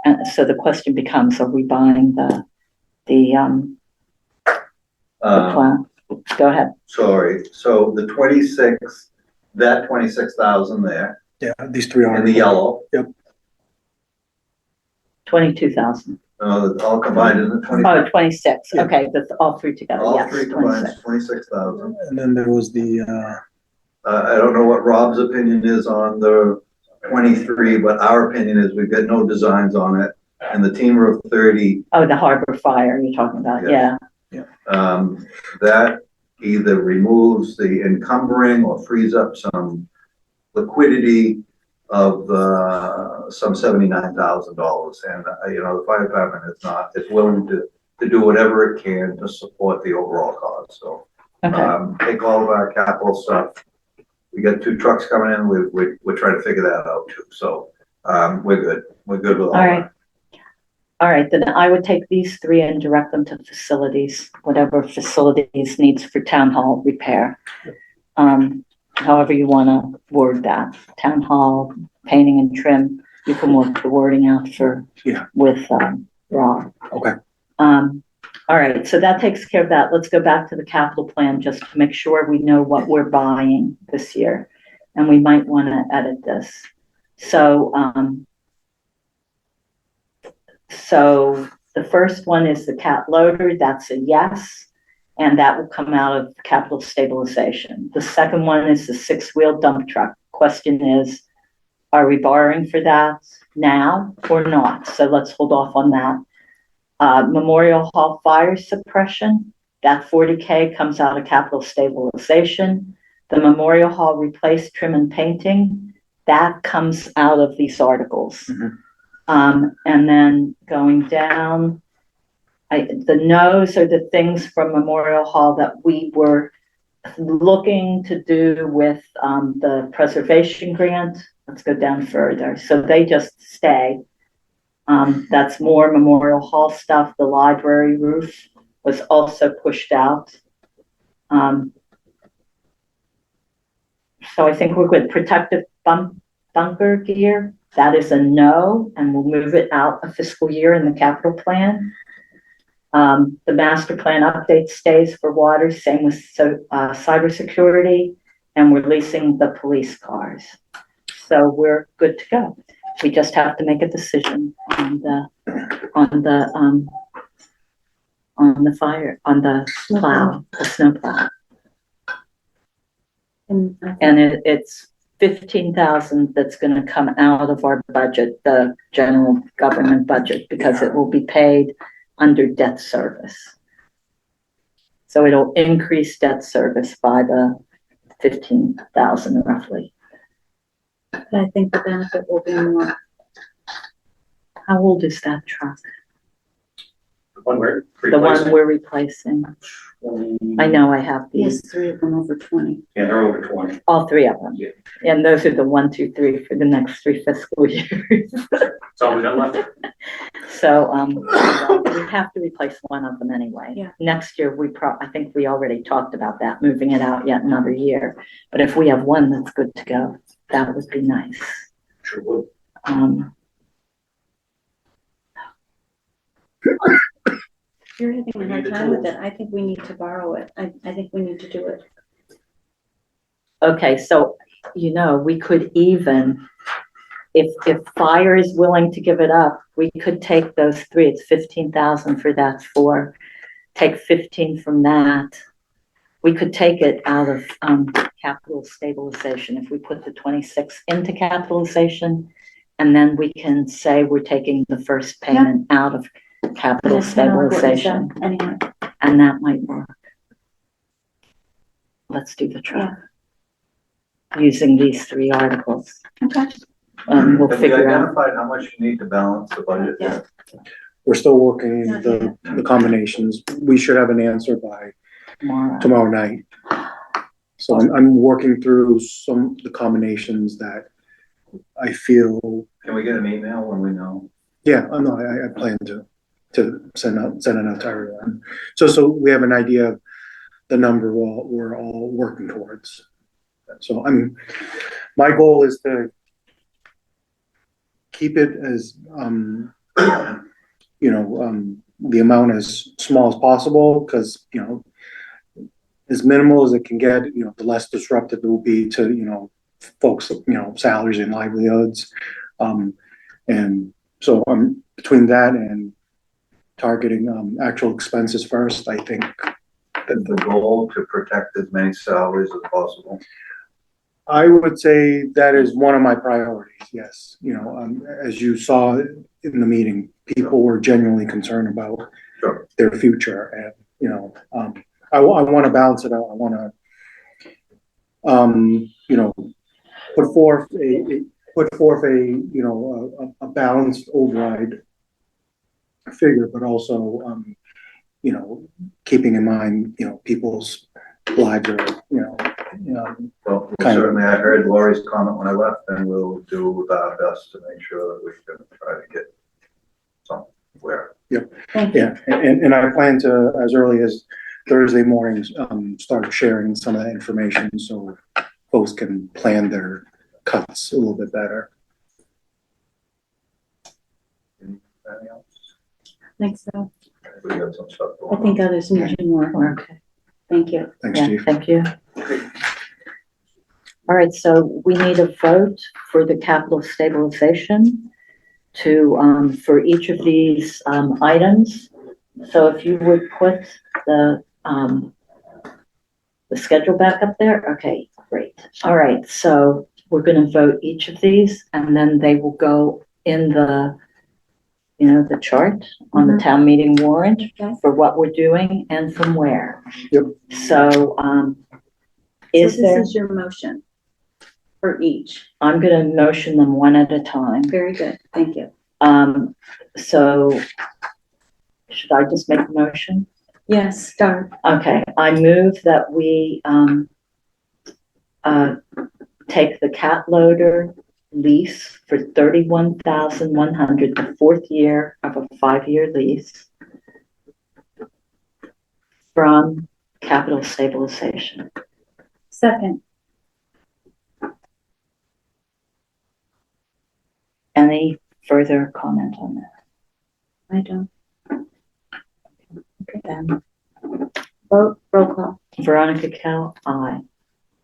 And so the question becomes, are we buying the plow? Go ahead. Sorry, so the 26, that 26,000 there Yeah, these three are. in the yellow, 22,000. all combined in the 20, Oh, 26. Yeah. Okay, that's all three together. all Yes, three combined 26. is 26,000. And then there was the, I don't know what Rob's opinion is on the 23, but our opinion is we've got no designs on it. And the team roof 30, Oh, the harbor fire you're talking about. Yeah. Yeah. that either removes the encumbering or frees up some liquidity of some $79,000. And, the fire department is willing to do whatever it can to support the overall cause. So, Okay. take all of our capital stuff. We got 2 trucks coming in. We're trying to figure that out too. So, we're good. We're good with all All right. that. All right, then I would take these three and direct them to facilities, whatever facilities needs for town hall repair. However you want to word that, town hall, painting and trim, you can work the wording out with Rob. okay, All right, so that takes care of that. Let's go back to the capital plan just to make sure we know what we're buying this year. And we might want to edit this. So the first one is the cat loader, that's a yes, and that will come out of capital stabilization. The second one is the 6-wheel dump truck. Question is, are we borrowing for that now or not? So let's hold off on that. Memorial Hall fire suppression, that 40K comes out of capital stabilization. The Memorial Hall replace, trim and painting, that comes out of these articles. Mhm. And then going down, the no's are the things from Memorial Hall that we were looking to do with the preservation grant. Let's go down further. So they just stay. That's more Memorial Hall stuff. The library roof was also pushed out. So I think we're good. Protective bunker gear, that is a no, and we'll move it out a fiscal year in the capital plan. The master plan update stays for water, same with cybersecurity, and we're leasing the police cars. So we're good to go. We just have to make a decision on the plow, the snow plow. And it's 15,000 that's going to come out of our budget, the general government budget, because it will be paid under debt service. So it'll increase debt service by the 15,000 roughly. I think the benefit will be more. How old is that truck? One word. The one we're replacing. I know I have He these, has 3 of them over 20. Yeah, they're over 20. all 3 of them. Yeah. And those are the 1, 2, 3 for the next 3 fiscal years. That's all we got left. So, we have to replace one of them anyway. Yeah. Next year, I think we already talked about that, moving it out yet another year. But if we have one that's good to go, that would be nice. Sure would. If you're having a hard time with it, I think we need to borrow it. I think we need to do it. Okay, so, we could even, if fire is willing to give it up, we could take those 3, it's 15,000 for that 4, take 15 from that. We could take it out of capital stabilization if we put the 26 into capitalization, and then we can say we're taking the first payment out of capital That's kind of what we said, stabilization, Anyway, and that might work. Let's do the truck. Using these 3 articles. okay. And we'll Have you figure out. identified how much you need to balance the budget? Yeah. we're still working the combinations. We should have an answer by tomorrow night. So I'm working through the combinations that I feel. Can we get an email when we know? Yeah, no, I plan to send it out to everyone. So we have an idea of the number we're all working towards. So my goal is to keep it as, the amount as small as possible, because, as minimal as it can get, the less disruptive it will be to, folks, salaries and livelihoods. And so between that and targeting, actual expenses first, I think. Is the goal to protect as many salaries as possible? I would say that is one of my priorities, yes. As you saw in the meeting, people were genuinely concerned about Sure. their future and, I want to balance it out. I want to, put forth a balanced override figure, but also, keeping in mind, people's lives are, Well, kind of- certainly I heard Lori's comment when I left, and we'll do our best to make sure that we can try to get somewhere. Thank you. Yeah, and I plan to, as early as Thursday mornings, start sharing some of that information so folks can plan their cuts a little bit better. Anything else? I think so. We got some stuff I going think others need you more. Okay. Thank you. Thanks, Yeah, Chief. thank you. All right, so we need a vote for the capital stabilization to, for each of these, items. So if you would put the schedule back up there, okay, great. All right, so we're gonna vote each of these and then they will go in the, the chart on the town meeting warrant Okay. for what we're doing and from where. Yep. So, is So there, this is your motion for each. I'm gonna motion them one at a time. Very good. Thank you. So should I just make a motion? Yes, start. Okay, I move that we, take the cat loader lease for $31,100, the fourth year of a 5-year lease from capital stabilization. Second. Any further comment on that? I don't. Okay, then. Vote, roll call. Veronica Kell, aye.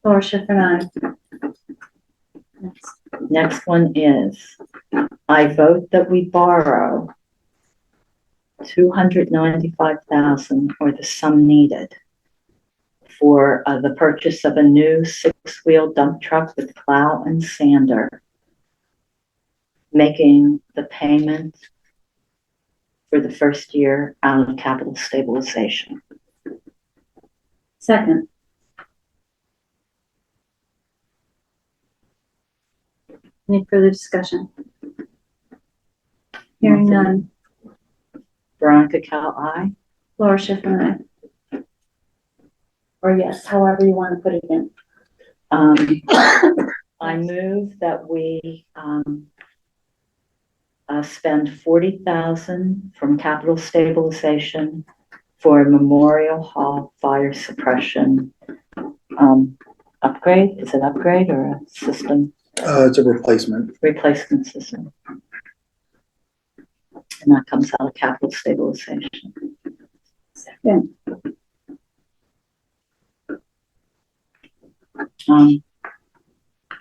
Laura Schiffern, aye. Next. Next one is, I vote that we borrow $295,000 or the sum needed for the purchase of a new 6-wheel dump truck with plow and sander, making the payment for the first year out of capital stabilization. Second. Any further discussion? Hearing none. Veronica Cal, aye. Laura Schiffern, aye. Or yes, however you want to put it in. I move that we spend $40,000 from capital stabilization for a Memorial Hall fire suppression upgrade. Is it upgrade or a system? It's a replacement. Replacement system. And that comes out of capital stabilization. Second.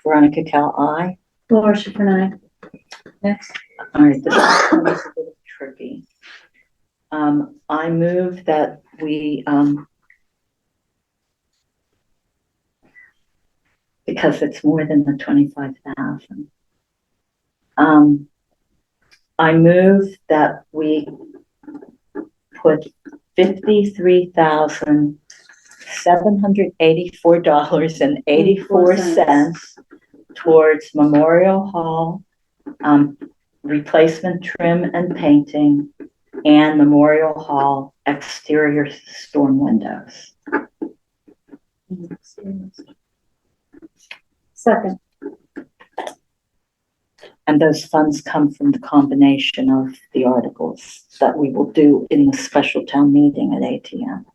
Veronica Cal, aye. Laura Schiffern, aye. Next. All right, this one is a little tricky. I move that we, because it's more than the 25,000. I move that we put $53,784.84 towards Memorial Hall replacement trim and painting and Memorial Hall exterior storm windows. Second. And those funds come from the combination of the articles that we will do in the special town meeting at ATM.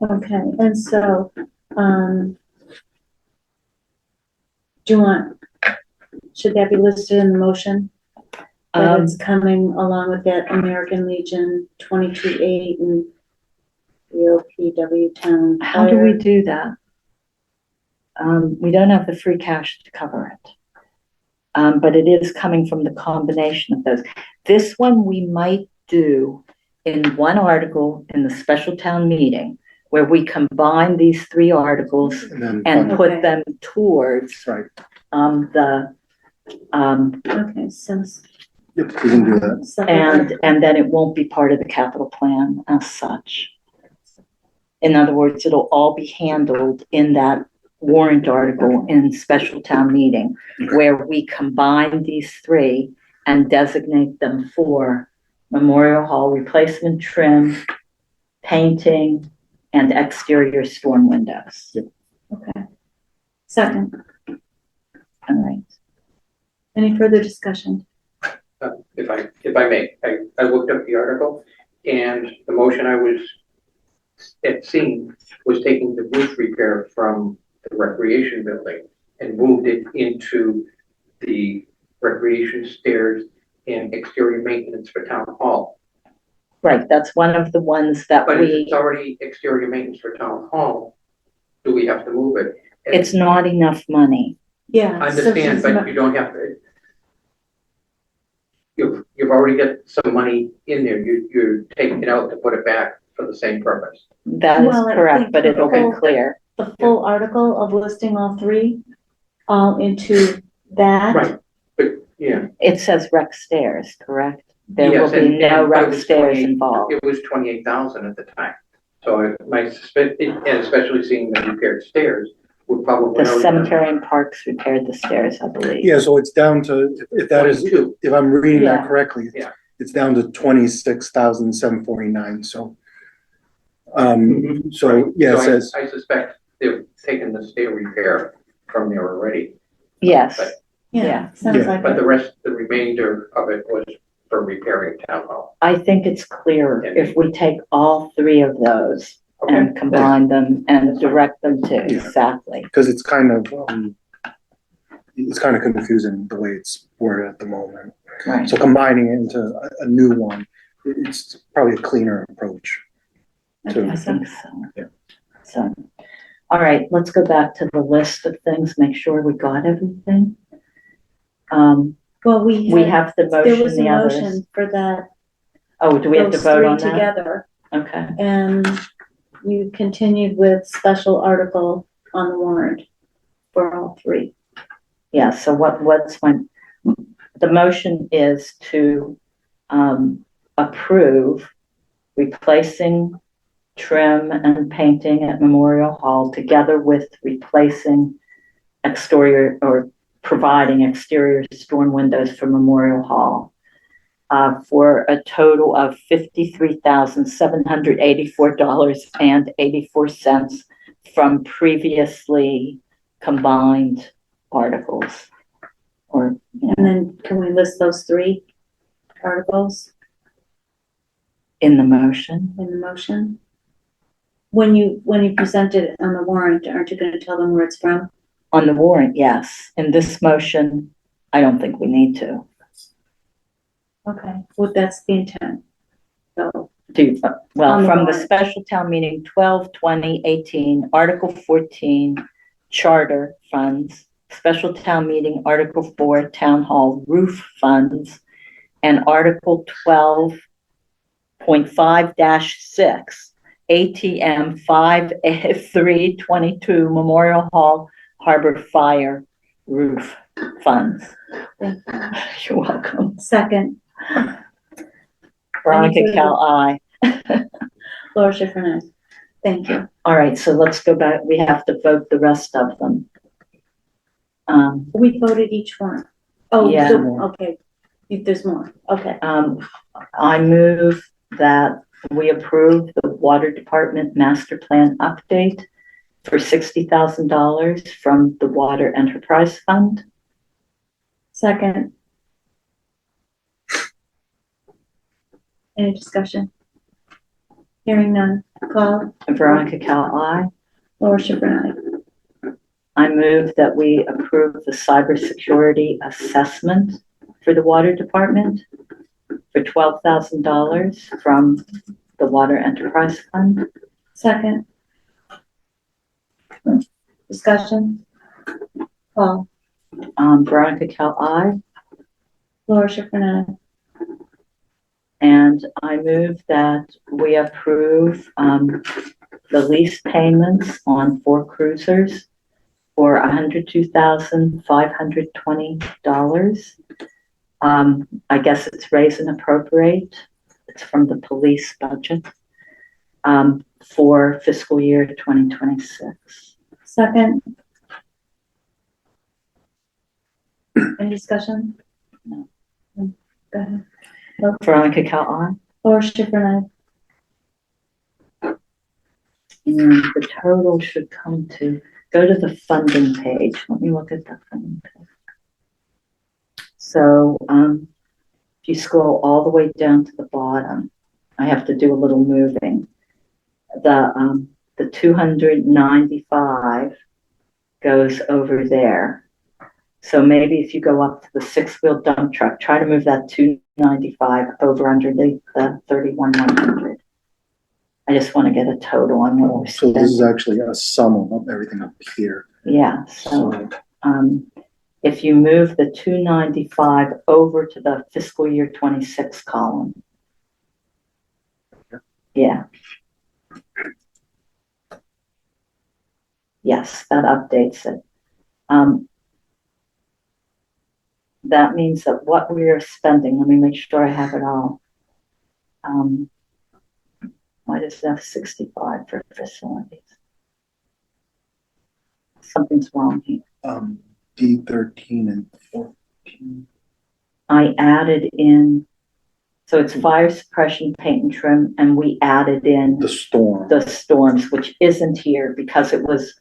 Okay, and so, do you want, should that be listed in the motion? That it's coming along with that American Legion 22-8 and EOP DPW town. How do we fire. do that? We don't have the free cash to cover it. But it is coming from the combination of those. This one we might do in one article in the special town meeting where we combine these three articles And then, and Okay. put them towards right, the Okay, so. yep, we can do that. and then it won't be part of the capital plan as such. In other words, it'll all be handled in that warrant article in special town meeting where we combine these three and designate them for Memorial Hall replacement trim, painting, and exterior storm windows. Yep. Okay. Second, All right. any further discussion? If I may, I looked up the article, and the motion I was seeing was taking the roof repair from the recreation building and moved it into the recreation stairs and exterior maintenance for town hall. Right, that's one of the ones that But if we, it's already exterior maintenance for town hall, do we have to move it? And it's not enough money. Yeah. I so understand, she's but not- you don't have to. You've already got some money in there, you're taking it out to put it back for the same purpose. That is Well, I correct, think but it'll be the clear. The full article of listing all three, all into that. Right, but, yeah. It says rec stairs, correct? There will Yes, be and- no but it rec was stairs 28 involved. It was 28,000 at the time. So my suspect, and especially seeing the repaired stairs, would probably. The cemetery and parks repaired the stairs, I believe. Yeah, so it's down to, if that is, 22. if I'm reading Yeah. that correctly, Yeah. it's down to 26,749, so. Mhm. So, yeah, it So says, I suspect they've taken the stair repair from there already. Yes, Yeah, Yeah. sounds Yeah. like But it. the remainder of it was for repairing town hall. I think it's clearer if we take all three of those Okay, and combine them and direct them to Yeah. exactly. because it's kind of confusing the way it's worded at the moment. Right. So combining it into a new one, it's probably a cleaner approach. I to- think so. Yeah. So, all right, let's go back to the list of things, make sure we got everything. Well, We we have the there motion, was a the others. motion for that, Oh, do we have to those vote three on that? together. Okay, And you continued with special article on the warrant for all three. yeah, so what's the motion is to, approve replacing trim and painting at Memorial Hall together with replacing exterior or providing exterior storm windows for Memorial Hall. For a total of $53,784.84 from previously combined articles. Or, you And know, then can we list those three articles in the motion. in the motion? When you present it on the warrant, aren't you gonna tell them where it's from? On the warrant, yes. In this motion, I don't think we need to. Okay, well, that's the intent. So, Well, On the from the warrant. special town meeting 12/20/18, Article 14, Charter Funds, special town meeting, Article 4, Town Hall Roof Funds, and Article 12.5-6, ATM 5322, Memorial Hall Harbor Fire Roof Funds. thank you. You're welcome. Second, Veronica further- Cal, I. Laura Schifrin, aye. Thank you. All right, so let's go back. We have to vote the rest of them. We voted each one. Oh, Yeah. okay. There's more. Okay. I move that we approve the water department master plan update for $60,000 from the water enterprise fund. Second. Any discussion? Hearing none. Call. Veronica Cal, I. Laura Schifrin, aye. I move that we approve the cybersecurity assessment for the water department for $12,000 from the water enterprise fund. Second. Discussion? Paul? Veronica Cal, I. Laura Schifrin, aye. And I move that we approve, the lease payments on 4 cruisers for $102,520. I guess it's raise and appropriate. It's from the police budget, for fiscal year 2026. Second. Any discussion? No. Go ahead. Veronica Cal, I. Laura Schifrin, And the total should come to, go to the funding page. Let me look at the funding page. So, if you scroll all the way down to the bottom, I have to do a little moving. The 295 goes over there. So maybe if you go up to the 6-wheel dump truck, try to move that 295 over underneath the 31,100. I just want to get a total on what we're So this is spending. actually a sum of everything up here. Yeah, so, if you move the 295 over to the fiscal year 26 column. Yeah. Yes, that updates it. That means that what we are spending, let me make sure I have it all. Why does that have 65 for facilities? Something's wrong here. D13 and 14. I added in, so it's fire suppression, paint and trim, and we added in The storm. the storms, which isn't here because it was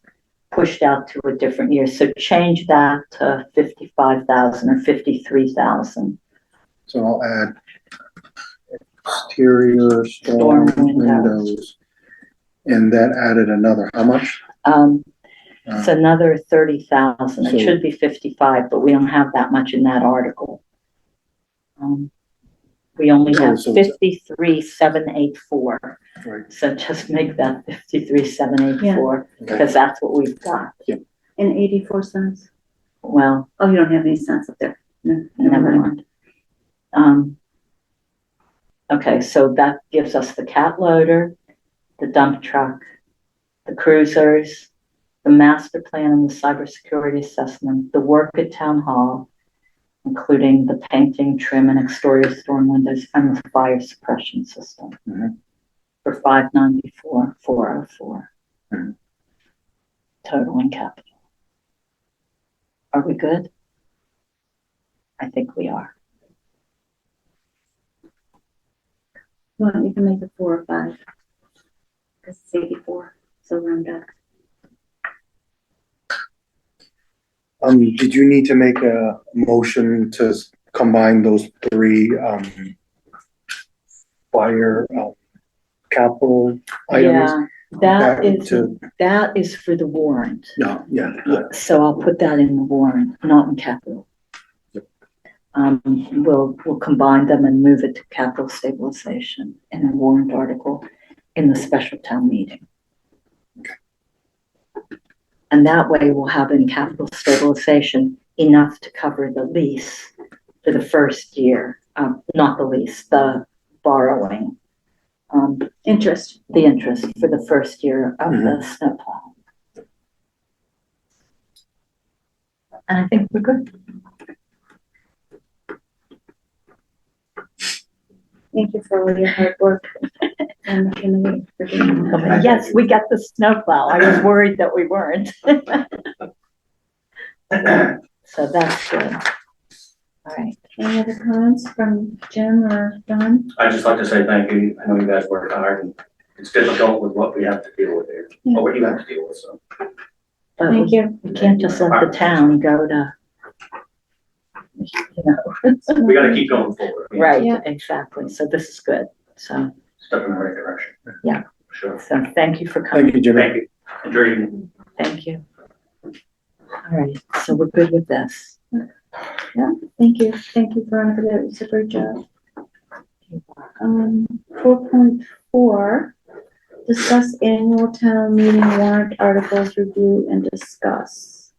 pushed out to a different year. So change that to 55,000 or 53,000. So I'll add exterior storm Storm windows. windows. And that added another, how much? It's another 30,000. It So- should be 55, but we don't have that much in that article. We only Oh, have so it's- 53,784. Right. So just make that 53,784 because that's what we've got. and 84 cents. Well, Oh, you don't have any cents up there. No, never mind. Okay, so that gives us the cat loader, the dump truck, the cruisers, the master plan and the cybersecurity assessment, the work at town hall, including the painting, trim, and exterior storm windows, and the fire suppression system. Mhm. For 594,404. Mhm. Total and capital. Are we good? I think we are. Well, you can make it 4 or 5. Because it's 84, so round up. Did you need to make a motion to combine those 3, fire, capital items? Yeah, that Back is for the warrant. Yeah, yeah. So I'll put that in the warrant, not in capital. We'll combine them and move it to capital stabilization in a warrant article in the special town meeting. Okay. And that way we'll have in capital stabilization enough to cover the lease for the first year, not the lease, the borrowing. Interest. The interest for the first year of the snowplow. And I think we're good. Thank you for all your hard work. And the committee for doing that. Yes, we got the snowplow. I was worried that we weren't. So that's good. All right. Any other comments from Jim or Don? I'd just like to say thank you. I know you guys work hard and it's difficult with what we have to deal with here, or what you have to deal with, so. But Thank you. we can't just let the town go to, you know. We gotta keep going forward. Right, Yeah. exactly. So this is good. So, Step in the right direction. Yeah. Sure. so thank you for coming. Thank you, Jimmy. Thank you. Enjoy your evening. Thank you. All right, so we're good with this. Thank you. Thank you, Veronica. That was a great job. 4.4, discuss annual town meeting warrant articles, review and discuss.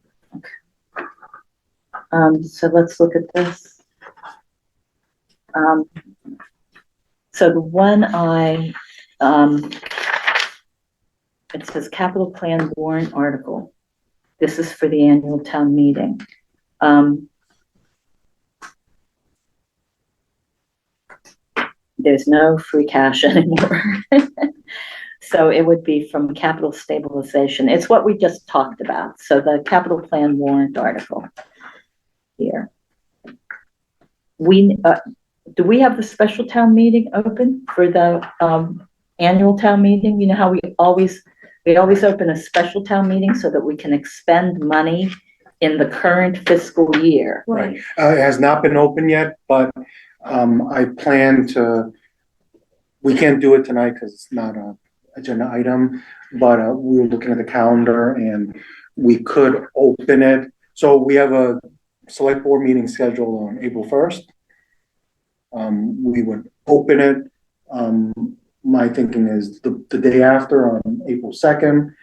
So let's look at this. So the one it says capital plan warrant article. This is for the annual town meeting. There's no free cash anymore. So it would be from capital stabilization. It's what we just talked about. So the capital plan warrant article here. Do we have the special town meeting open for the annual town meeting? You know how we always open a special town meeting so that we can expend money in the current fiscal year. Right. It has not been open yet, but I plan to, we can't do it tonight because it's not a agenda item, but we were looking at the calendar and we could open it. So we have a select board meeting scheduled on April 1st. We would open it. My thinking is the day after on April 2nd,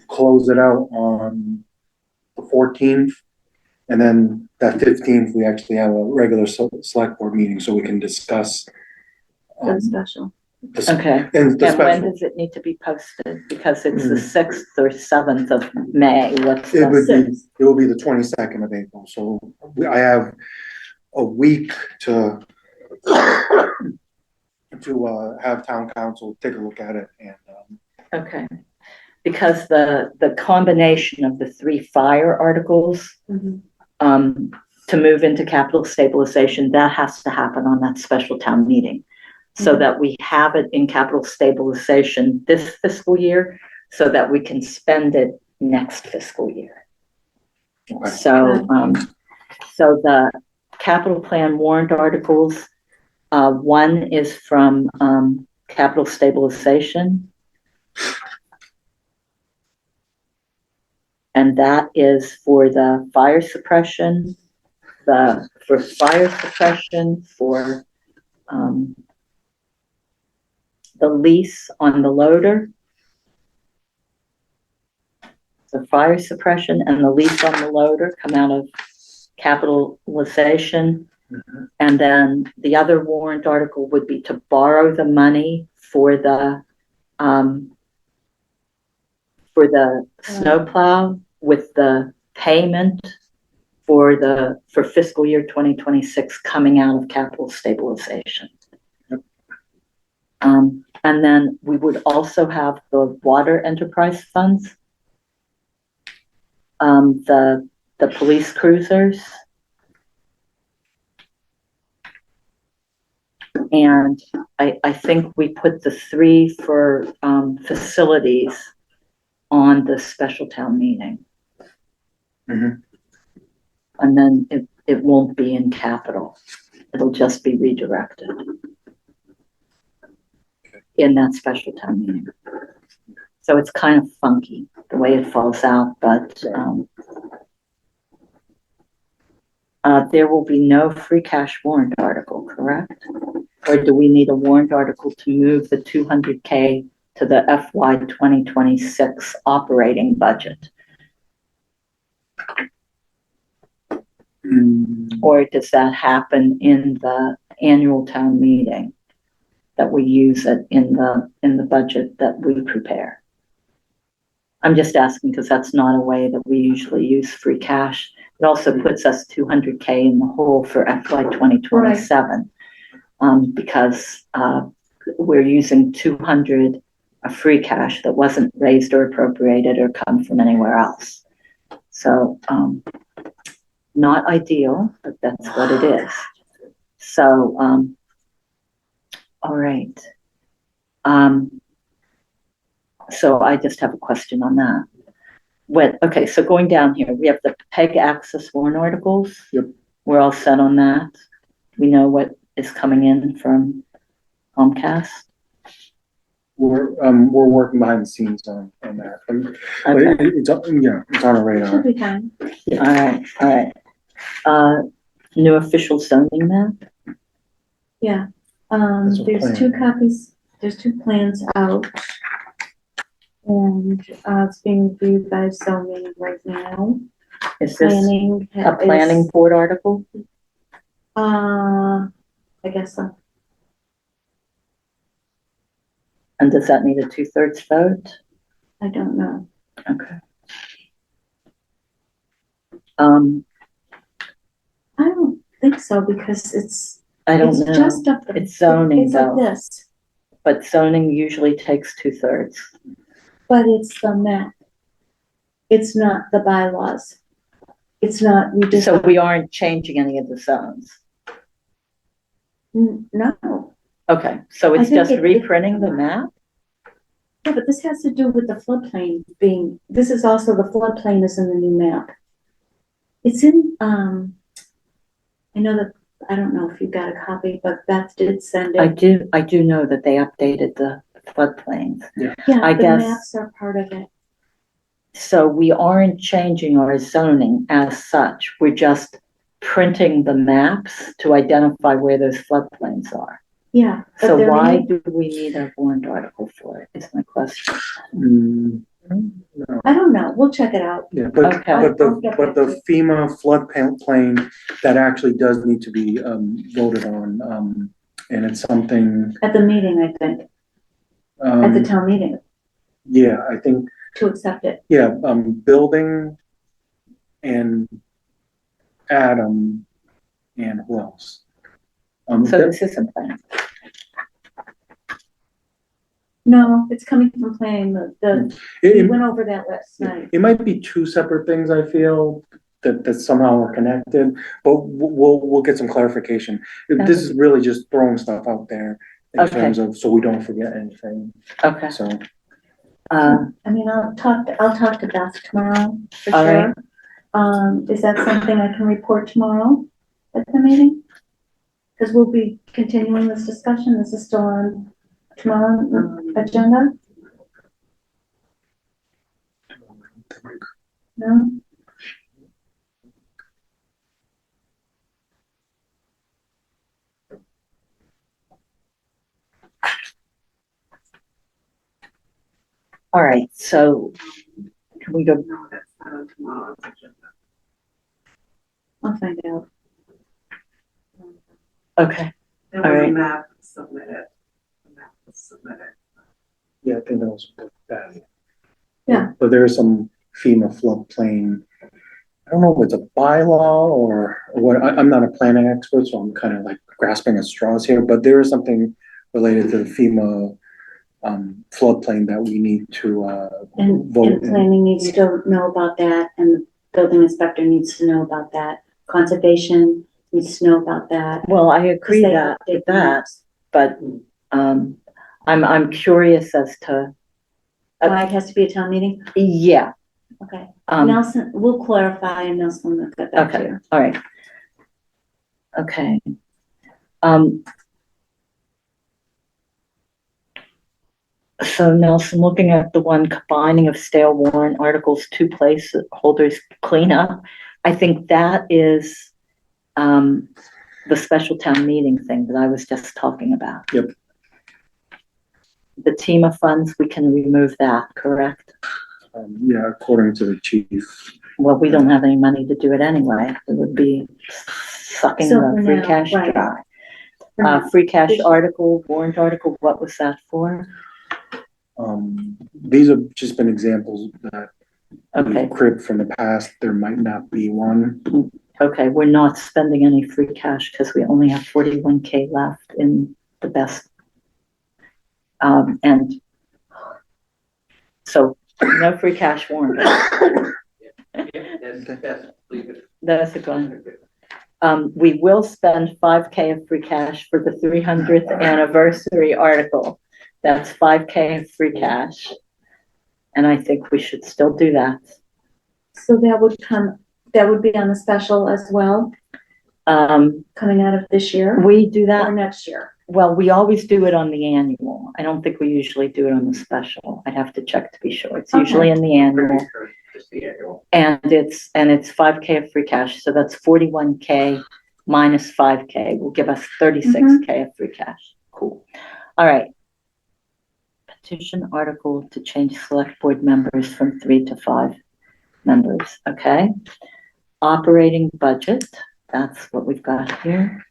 close it out on the 14th. And then that 15th, we actually have a regular select board meeting so we can discuss. The special. Okay. And the And when special. does it need to be posted? Because it's the 6th or 7th of May. What's It the, will be the 22nd of April. So I have a week to have town council take a look at it and. okay. Because the combination of the 3 fire articles, to move into capital stabilization, that has to happen on that special town meeting. So that we have it in capital stabilization this fiscal year, so that we can spend it next fiscal year. Okay. So, so the capital plan warrant articles, one is from capital stabilization. And that is for the fire suppression, for the lease on the loader, the fire suppression and the lease on the loader come out of capitalization. And then the other warrant article would be to borrow the money for the snowplow with the payment for fiscal year 2026 coming out of capital stabilization. And then we would also have the water enterprise funds, the police cruisers, and I think we put the 3 for facilities on the special town meeting. And then it won't be in capital. It'll just be redirected in that special town meeting. So it's kind of funky the way it falls out, but there will be no free cash warrant article, correct? Or do we need a warrant article to move the 200K to the FY 2026 operating budget? Or does that happen in the annual town meeting, that we use it in the budget that we prepare? I'm just asking because that's not a way that we usually use free cash. It also puts us 200K in the hole for FY 2027, because we're using 200 of free cash that wasn't raised or appropriated or come from anywhere else. So not ideal, but that's what it is. So all right. So I just have a question on that. Okay, so going down here, we have the PEG access warrant articles. Yep. We're all set on that. We know what is coming in from Comcast. We're working behind the scenes on that. Okay. It's on our radar. Should be fine. All right. New official zoning map. Yeah, That's what there's plan. 2 copies. there's two plans out. And, it's being reviewed by zoning right now. Is this Planning. a planning board article? I guess so. And does that need a 2/3 vote? I don't know. Okay. I don't think so because it's I don't it's know. just up the. It's zoning It's like though, this, but zoning usually takes 2/3. but it's the map. It's not the bylaws. It's not, we just. So we aren't changing any of the zones. No, Okay, so I it's think just it- reprinting the map? yeah, but this has to do with the floodplain being, this is also, the floodplain is in the new map. It's in, I know that, I don't know if you got a copy, but Beth did send I it. do know that they updated the floodplains. Yeah, I the guess- maps are part of it. So we aren't changing our zoning as such. We're just printing the maps to identify where those floodplains are. Yeah. but So they're why in- do we need a warrant article for it, is my question. No, I don't know, we'll check it out. yeah, but, Okay. I'll get but back the FEMA floodplain, that actually does need to be, voted on, and it's something, At the meeting, I think, at the town meeting, yeah, I think, to accept it. yeah, building and Adam and who else? So this isn't planned. No, it's coming from planning, we it, went over that last night. it might be two separate things, I feel, that somehow are connected, but we'll get some clarification. This is really just throwing stuff out there in Okay. terms of, so we don't forget anything, Okay. so. I mean, I'll talk to Beth tomorrow, for All sure. Is that something I can report tomorrow at the meeting? Because we'll be continuing this discussion, this is still on tomorrow's agenda? No? All right, so can we go, No, that's not on tomorrow's agenda. I'll find out. okay, There All was a right. map submitted. The map was submitted. Yeah, I think that was bad. Yeah. But there is some FEMA floodplain, I don't know if it's a bylaw or what, I'm not a planning expert, so I'm kind of like grasping at straws here, but there is something related to the FEMA floodplain that we need to And vote in. planning needs to know about that, and the building inspector needs to know about that. Conservation needs to know about that. well, I 'cause agree they that, update with the that, maps. but, I'm curious as to, Why it has to be a town meeting? yeah, Okay. um, Nelson, we'll clarify and Nelson will get back to okay, you. all right. Okay. So Nelson, looking at the one combining of stale warrant articles, two placeholders cleanup, I think that is, the special town meeting thing that I was just talking about. Yep. The TEMA funds, we can remove that, correct? Yeah, according to the chief. Well, we don't have any money to do it anyway. It would be sucking So for the free now, cash right. dry. For now. Free cash article, warrant article, what was that for? These have just been examples that Okay, we've cribbed from the past. There might not be one. okay, we're not spending any free cash because we only have 41K left in the best. And so no free cash warrant. That's best, leave it. That's a good. We will spend 5K of free cash for the 300th anniversary article. That's 5K of free cash. And I think we should still do that. So that would be on the special as well, coming out of this year We do or that, next year? well, we always do it on the annual. I don't think we usually do it on the special. I'd have to check to be sure. It's usually in the annual. Pretty sure it's the annual. And it's 5K of free cash, so that's 41K minus 5K will give us 36K of free cash. Cool. All right. petition article to change select board members from 3 to 5 members, okay? Operating budget, that's what we've got here.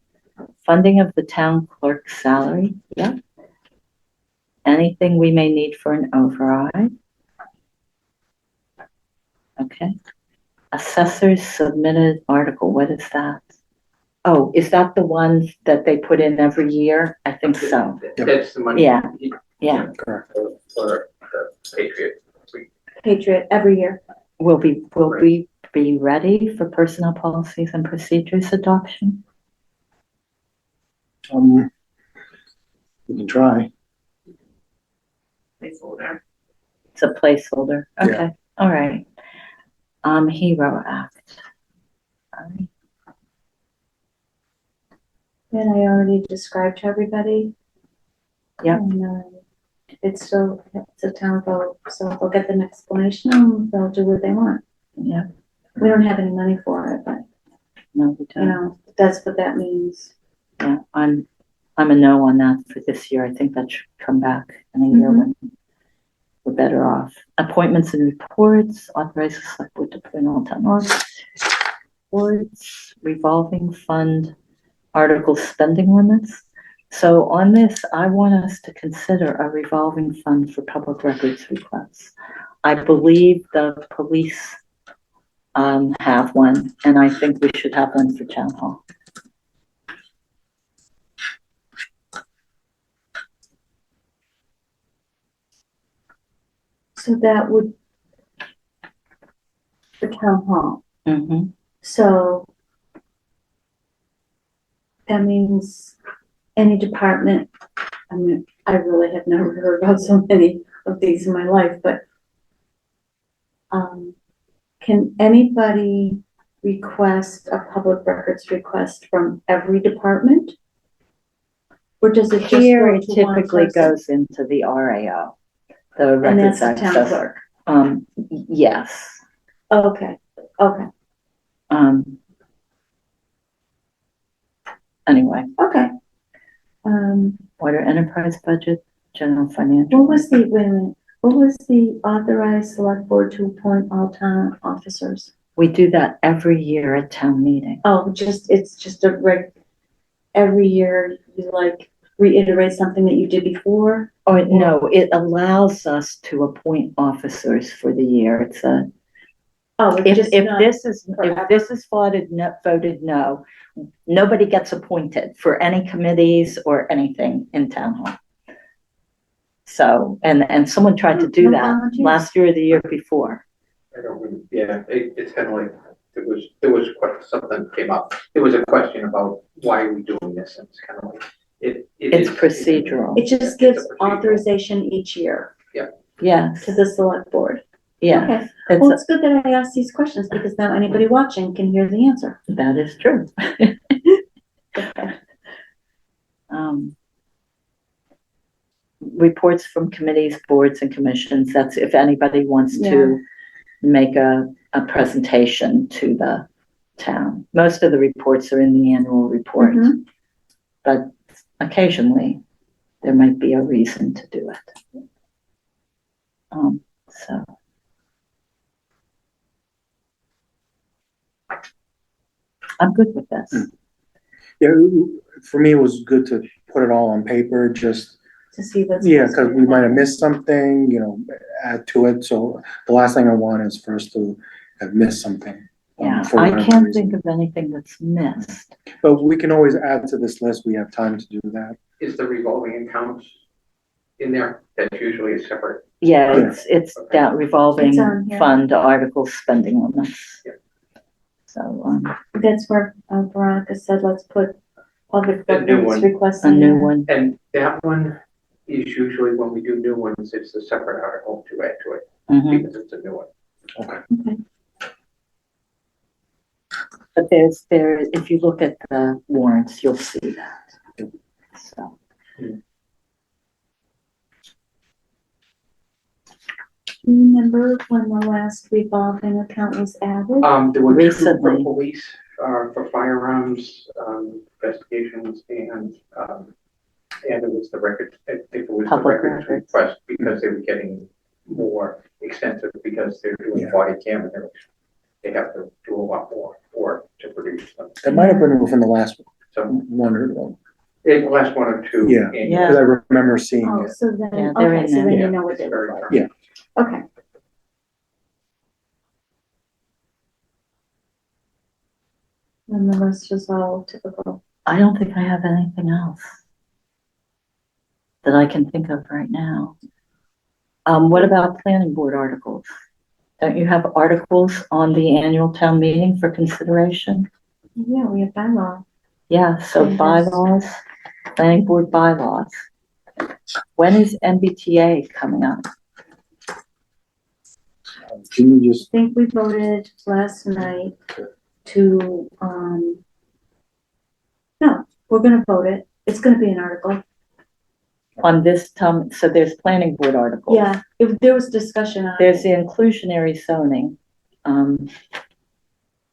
Funding of the town clerk's salary, yep. Anything we may need for an override. Okay. Assessors submitted article, what is that? Oh, is that the ones that they put in every year? I think so. That's the money. Yeah. Yeah, Correct. For the Patriot. Patriot every year. will we be ready for personnel policies and procedures adoption? We can try. Placeholder. It's a placeholder, Yeah. okay, all right. Hero Act. All right. And I already described to everybody. Yep. And, it's still, it's a town vote, so they'll get an explanation, and they'll do what they want. Yeah, We don't have any money for it, but, no, we you don't. know, that's what that means. Yeah, I'm a no on that for this year. I think that should come back in a year when we're better off. Appointments and reports, authorize the select board to appoint all town reports, revolving fund, article spending limits. So on this, I want us to consider a revolving fund for public records requests. I believe the police have one, and I think we should have one for town hall. So that would, for town hall, Mm-hmm. so that means any department, I mean, I really have never heard about so many of these in my life, but can anybody request a public records request from every department? Or does it just Here, go it to one typically person? goes into the RAO, the And that's records the town access. clerk? Yes. Okay, okay, Anyway, okay. water enterprise budget, general financial. What was the, wait a minute, what was the authorized select board to appoint all town officers? We do that every year at town meeting. Oh, it's just every year you like reiterate something that you did before? Or no, it allows us to appoint officers for the year. It's a, Oh, it's just if not this is forever. voted no, nobody gets appointed for any committees or anything in town hall. So, and someone tried to do No that volunteers. last year or the year before. I don't really, yeah, it's kind of like, there was quite something came up. There was a question about why are we doing this, and it's kind of like, It's procedural. It just It's gives a procedural. authorization each year Yes, to the select board. yeah, Okay, well, it's, it's good that I asked these questions because now anybody watching can hear the answer. that is true. Okay. Reports from committees, boards and commissions, that's if anybody wants to make a presentation to the town. Most of the reports are in the annual report, Mhm. but occasionally there might be a reason to do it. So. I'm good with this. Yeah, for me, it was good to put it all on paper, just, To see what's. yeah, because we might have missed something, you know, add to it. So the last thing I want is for us to have missed something. Yeah, for I whatever can't reason. think of anything that's missed. But we can always add to this list. We have time to do that. is the revolving accounts in there? That's usually a separate. Yeah, Yeah. it's that revolving It's on here. fund article spending limits. Yeah. So, That's where Veronica said, let's put public A new records one. requests a in new there. one, And that one is usually when we do new ones, it's a separate article to add to it, mhm. because it's a new one. Okay. But if you look at the warrants, you'll see that. So. Do you remember when the last revolving account was added? There were two for Recently. police, for firearms, investigations and, and it was the record, I think it was the Public records records. request, because they were getting more extensive, because they're doing Yeah. body cam, and they have to do a lot more work to produce them. That might have been within the last So, one or two. the last one or two. Yeah. annual- Because I remember seeing Oh, it. so Yeah, then, they're okay, in so there. then Yeah, you know what it's they very look like. Yeah. Okay. And the rest is all typical. I don't think I have anything else that I can think of right now. What about planning board articles? Don't you have articles on the annual town meeting for consideration? Yeah, we have bylaw. Yeah, so Yes. bylaws, planning board bylaws. When is MBTA coming up? Can you I just, think we voted last night to, no, we're gonna vote it. It's gonna be an article. On this time, so there's planning board articles. Yeah, if there was discussion on There's the it. inclusionary zoning. I'm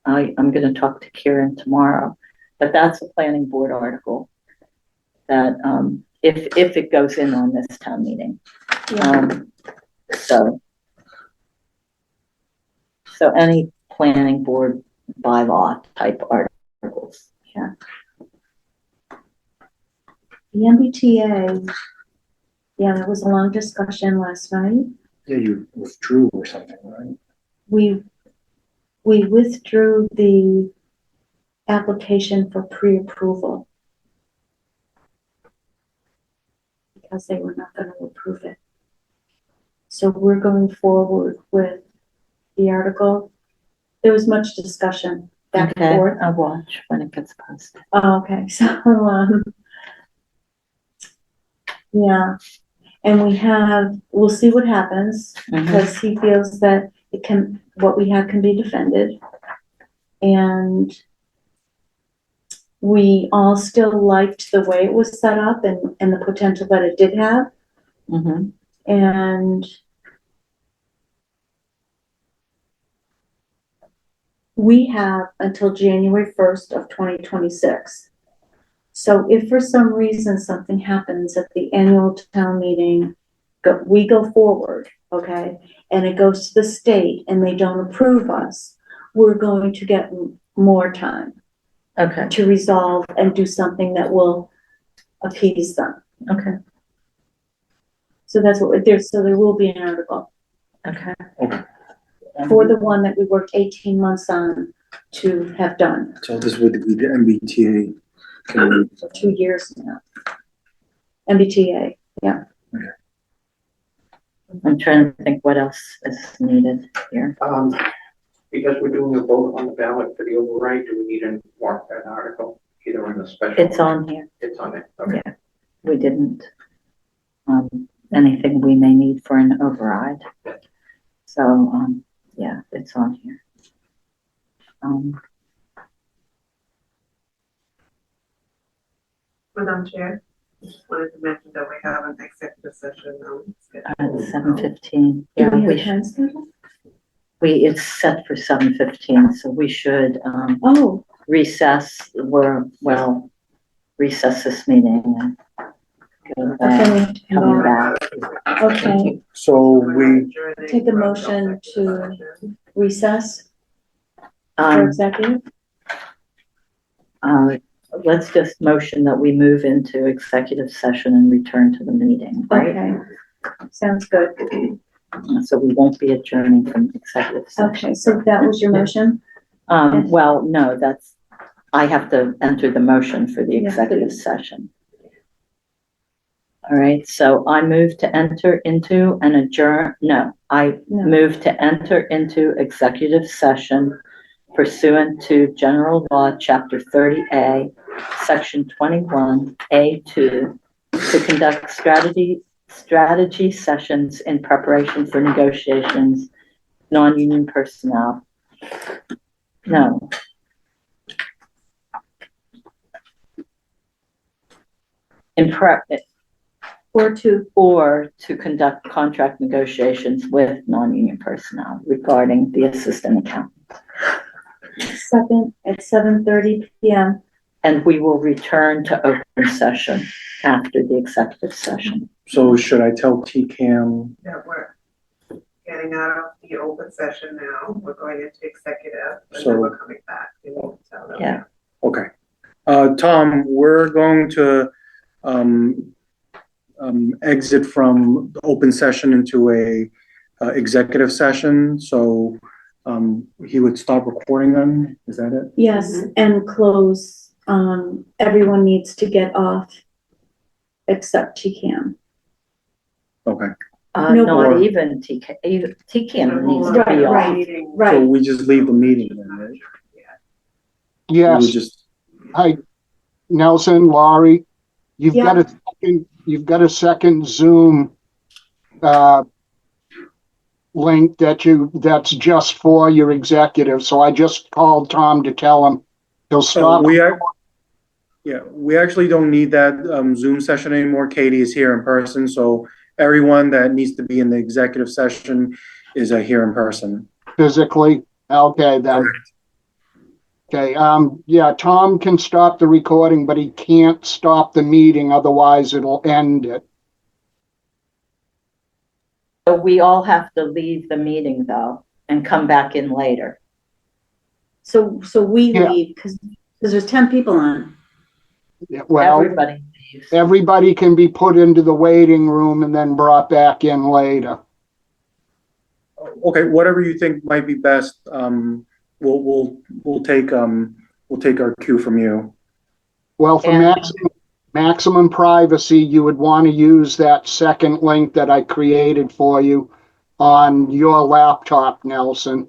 gonna talk to Kieran tomorrow, but that's a planning board article that, if it goes in on this town meeting. Yeah. So any planning board bylaw type articles. The MBTA, yeah, there was a long discussion last night. yeah, you withdrew or something, right? We withdrew the application for pre-approval because they were not gonna approve it. So we're going forward with the article. There was much discussion back and Okay, forth. I'll watch when it gets posted. Oh, okay, so, yeah, and we'll see what happens, Mhm. because he feels that what we have can be defended. And we all still liked the way it was set up and the potential that it did have, Mhm. and we have until January 1st of 2026. So if for some reason something happens at the annual town meeting, we go forward, okay, and it goes to the state and they don't approve us, we're going to get more time Okay, to resolve and do something that will appease them. okay, So that's what so there will be an article okay. for the one that we worked 18 months on to have done So this would be the MBTA. committee. for 2 years now. MBTA, yeah. I'm trying to think what else is needed here. Because we're doing a vote on the ballot for the override, do we need to mark that article, either in the special? It's on here. It's on it, okay. Yeah. We didn't, anything we may need for an override. So, yeah, it's on here. Madam Chair, just wanted to mention that we have an executive session scheduled. 7:15. Do Yeah, we have we a should, time schedule? it's set for 7:15, so we should, Oh, recess, recess this meeting and go back, okay, come back. okay. So we, Take a motion to recess for Um, executive. let's just motion that we move into executive session and return to the meeting, right? Okay, sounds good. So we won't be adjourning from executive session. Okay, so that was your motion? Well, no, I have to enter the motion for the Yeah, executive please. session. All right, so I move to enter into an I No. move to enter into executive session pursuant to General Law, Chapter 30A, Section 21A2, to conduct strategy sessions in preparation for negotiations, non-union personnel. No. In prep, or to conduct contract negotiations with non-union personnel regarding the assistant accountant. Second, at 7:30 PM And we will return to open session after the executive session. So should I tell TCAM? Yeah, we're getting out of the open session now. We're going into executive, and So- then we're coming back. We need to tell them. Yeah. Okay. Tom, we're going to, exit from the open session into a, executive session, so, he would stop recording then, is that it? Yes, and close, everyone needs to get off except TCAM. Okay, No, Not or- even TCAM needs to Right, be off. right. Meeting. Right. so we just leave the meeting then, right? We would Yes, just, hi, Nelson, Laurie, you've Yeah. got a second Zoom, link that's just for your executive, so I just called Tom to tell him he'll stop. we actually don't need that, Zoom session anymore. Katie is here in person, so everyone that needs to be in the executive session is, here in person. Physically, okay, then. Correct. Okay, yeah, Tom can stop the recording, but he can't stop the meeting, otherwise it'll end it. So we all have to leave the meeting though and come back in later. So we Yeah. leave, because there's 10 people on. Well, Everybody leaves. everybody can be put into the waiting room and then brought back in later. Okay, whatever you think might be best, we'll take our cue from you. Well, for And- maximum privacy, you would want to use that second link that I created for you on your laptop, Nelson.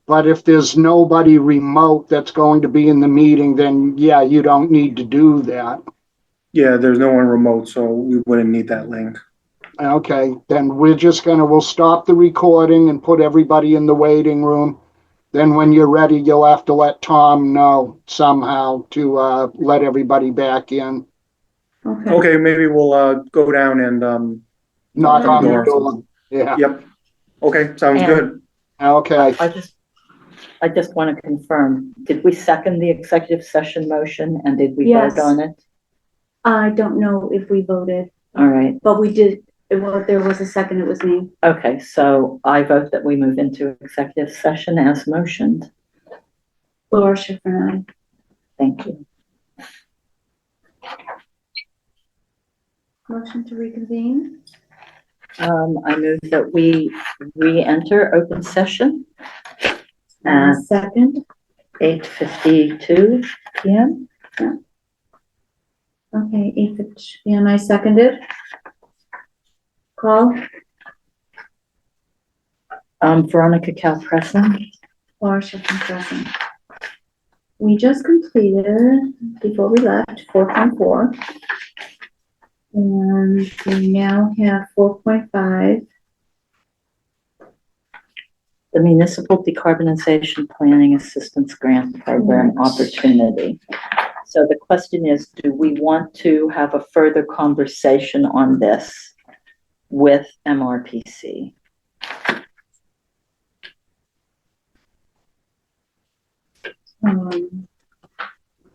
But if there's nobody remote that's going to be in the meeting, then yeah, you don't need to do that. Yeah, there's no one remote, so we wouldn't need that link. Okay, then we'll stop the recording and put everybody in the waiting room. Then when you're ready, you'll have to let Tom know somehow to let everybody back in. Okay. Okay, maybe we'll go down and Knock on the or door. something. Yeah, Yep. Okay, sounds And- good. okay. I just want to confirm, did we second the executive session motion and did we Yes. vote on it? I don't know if we voted, All right. but we did, there was a second, it was me. Okay, so I vote that we move into executive session as motioned. Laura Schifrin, Thank you. motion to reconvene. I move that we re-enter open session at Second, 8:52 PM. okay, 8:50 p.m. I seconded. Call, Veronica Cal present. Laura Schifrin present. We just completed, before we left, 4.4. And we now have 4.5. The Municipal Decarbonization Planning Assistance Grant Program opportunity. So the question is, do we want to have a further conversation on this with MRPC?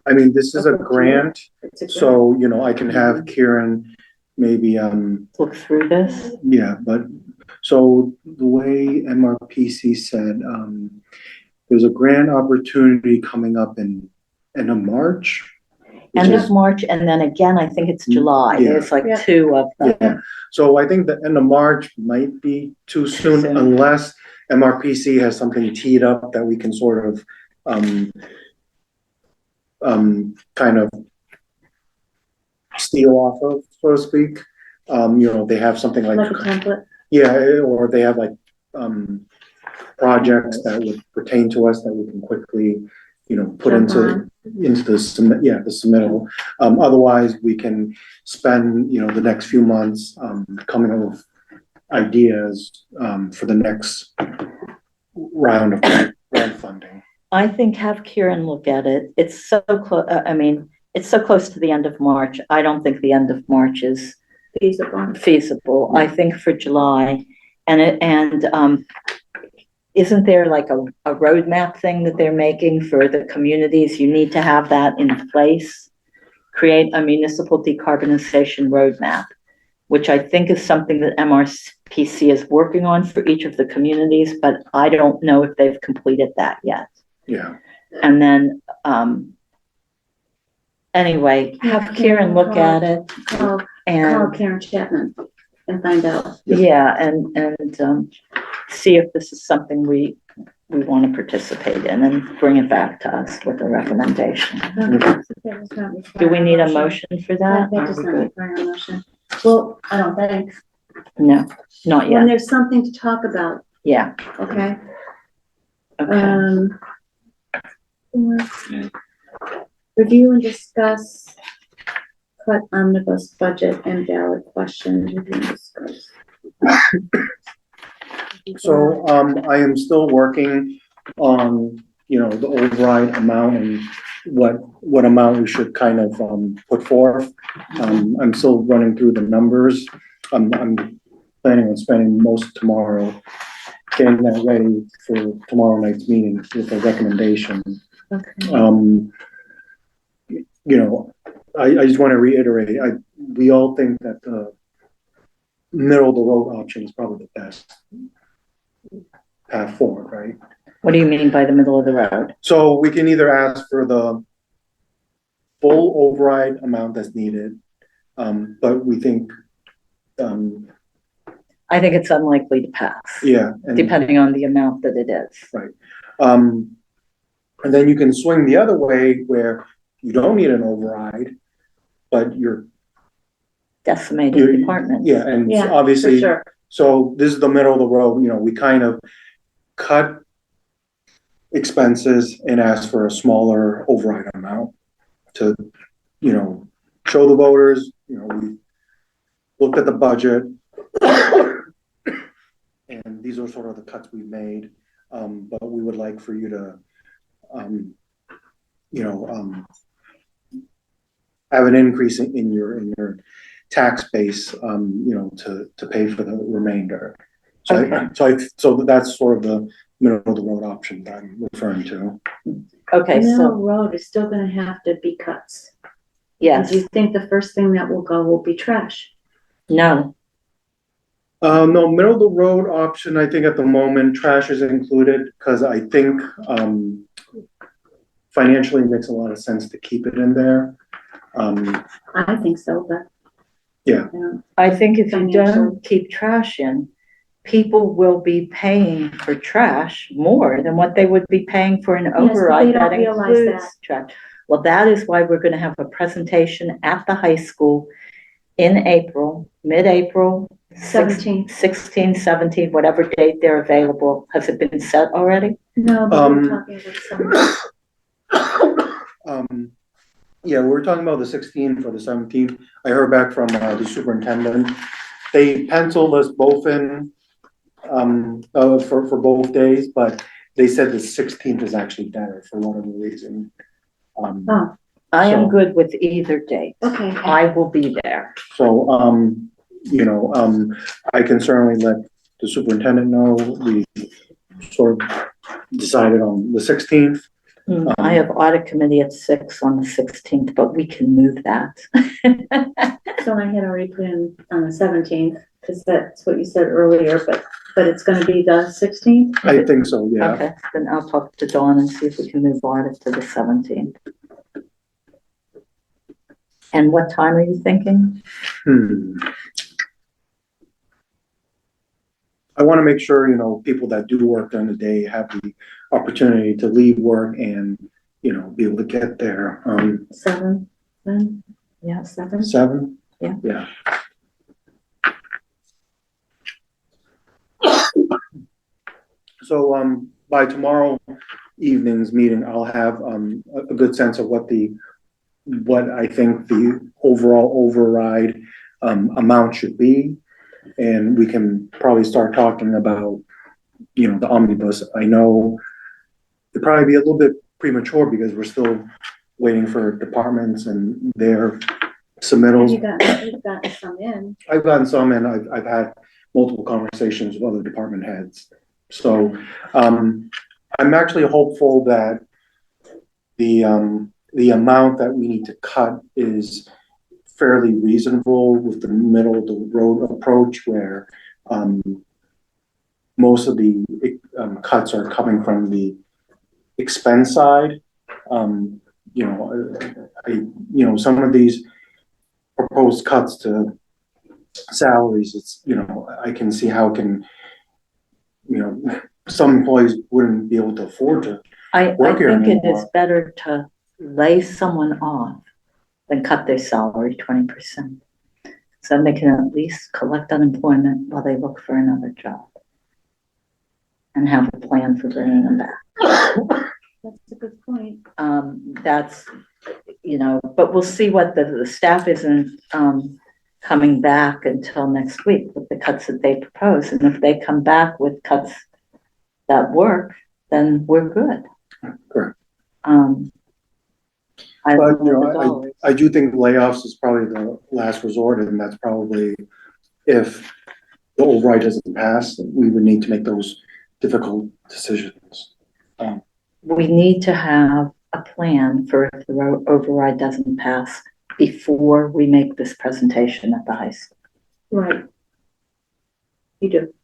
I mean, this is a grant, It's a grant. so, I can have Kieran maybe, Look through this? yeah, but, so the way MRPC said, there's a grant opportunity coming up in end of March. which End is- of March, and then again, I think it's July. Yeah. There's like Yeah. 2 of them. Yeah, so I think the end of March might be too soon soon. unless MRPC has something teed up that we can sort of, kind of steal off of, so to speak. They have something like, Like a template. yeah, or they have like, projects that would pertain to us that we can quickly, put Jump into on. the submittal. Otherwise, we can spend, the next few months, coming up with ideas, for the next round of grant funding. I think have Kieran look at it. It's so close, it's so close to the end of March. I don't think the end of March is Feasible. feasible. I think for July, and isn't there like a roadmap thing that they're making for the communities? You need to have that in place. Create a municipal decarbonization roadmap, which I think is something that MRPC is working on for each of the communities, but I don't know if they've completed that yet. Yeah. And then, anyway, have Karen look at it Call and, Karen Chapman and find out. yeah, and see if this is something we want to participate in and bring it back to us with a recommendation. Do we need a motion for that? That does not require a motion. Well, I don't think. No, not When yet. there's something to talk about, Yeah, okay? okay. Review and discuss cut omnibus budget and ballot questions. Review and discuss. So, I am still working on, the override amount and what amount we should kind of, put forth. I'm still running through the numbers. I'm planning on spending most of tomorrow getting that ready for tomorrow night's meeting with a recommendation. Okay. I just want to reiterate, we all think that the middle of the road option is probably the best path forward, right? What do you mean by the middle of the road? So we can either ask for the full override amount that's needed, but we think, I think it's unlikely to pass. yeah. Depending on the amount that it is. Right. And then you can swing the other way where you don't need an override, but you're Decimated departments. Yeah, and Yeah, obviously, for sure. so this is the middle of the road, we kind of cut expenses and ask for a smaller override amount to, show the voters, we looked at the budget. And these are sort of the cuts we made, but we would like for you to, have an increase in your tax base, to pay for the remainder. So, Okay. so that's sort of the middle of the road option that I'm referring to. Okay, Middle so, road is still gonna have to be cuts. yes, Do you think the first thing that will go will be trash? no, No, middle of the road option, I think at the moment, trash is included, because I think, financially it makes a lot of sense to keep it in there. I think so, but. Yeah. I think if you Financial. don't keep trash in, people will be paying for trash more than what they would be paying for an but they override don't that realize includes that. trash. Well, that is why we're gonna have a presentation at the high school in April, mid-April. 17. 16, 17, whatever date they're available. Has it been set already? No, but we're talking about some. Yeah, we're talking about the 16th or the 17th. I heard back from the superintendent. They penciled us both in for both days, but they said the 16th is actually better for whatever reason. Oh, I am So- good with either date. okay. I will be there. So, I can certainly let the superintendent know. We sort of decided on the 16th. I have audit committee at 6 on the 16th, but we can move that. So I had already put in on the 17th, because that's what you said earlier, but it's gonna be the 16th? I think so, yeah. Okay, then I'll talk to Dawn and see if we can move audit to the 17th. And what time are you thinking? I want to make sure, people that do work during the day have the opportunity to leave work and, be able to get there. 7, then? Yeah. 7? 7? Yeah. Yeah. So, by tomorrow evening's meeting, I'll have, a good sense of what I think the overall override, amount should be. And we can probably start talking about, the omnibus. I know it'd probably be a little bit premature because we're still waiting for departments and their submittals. You've gotten some in. I've gotten some, and I've had multiple conversations with other department heads. So, I'm actually hopeful that the amount that we need to cut is fairly reasonable with the middle of the road approach where, most of the, cuts are coming from the expense side. You know, some of these proposed cuts to salaries, it's, you know, I can see how some employees wouldn't be able to afford to. I Work here think it anymore. is better to lay someone off than cut their salary 20%. So they can at least collect unemployment while they look for another job. And have a plan for bringing them back. That's a good point. That's, you know, but we'll see what the staff isn't, coming back until next week with the cuts that they propose. And if they come back with cuts that work, then we're good. Correct. I But, don't you know the know, dollars. I do think layoffs is probably the last resort, and that's probably, if the override doesn't pass, then we would need to make those difficult decisions. We need to have a plan for if the override doesn't pass before we make this presentation at the high school. Right. You do.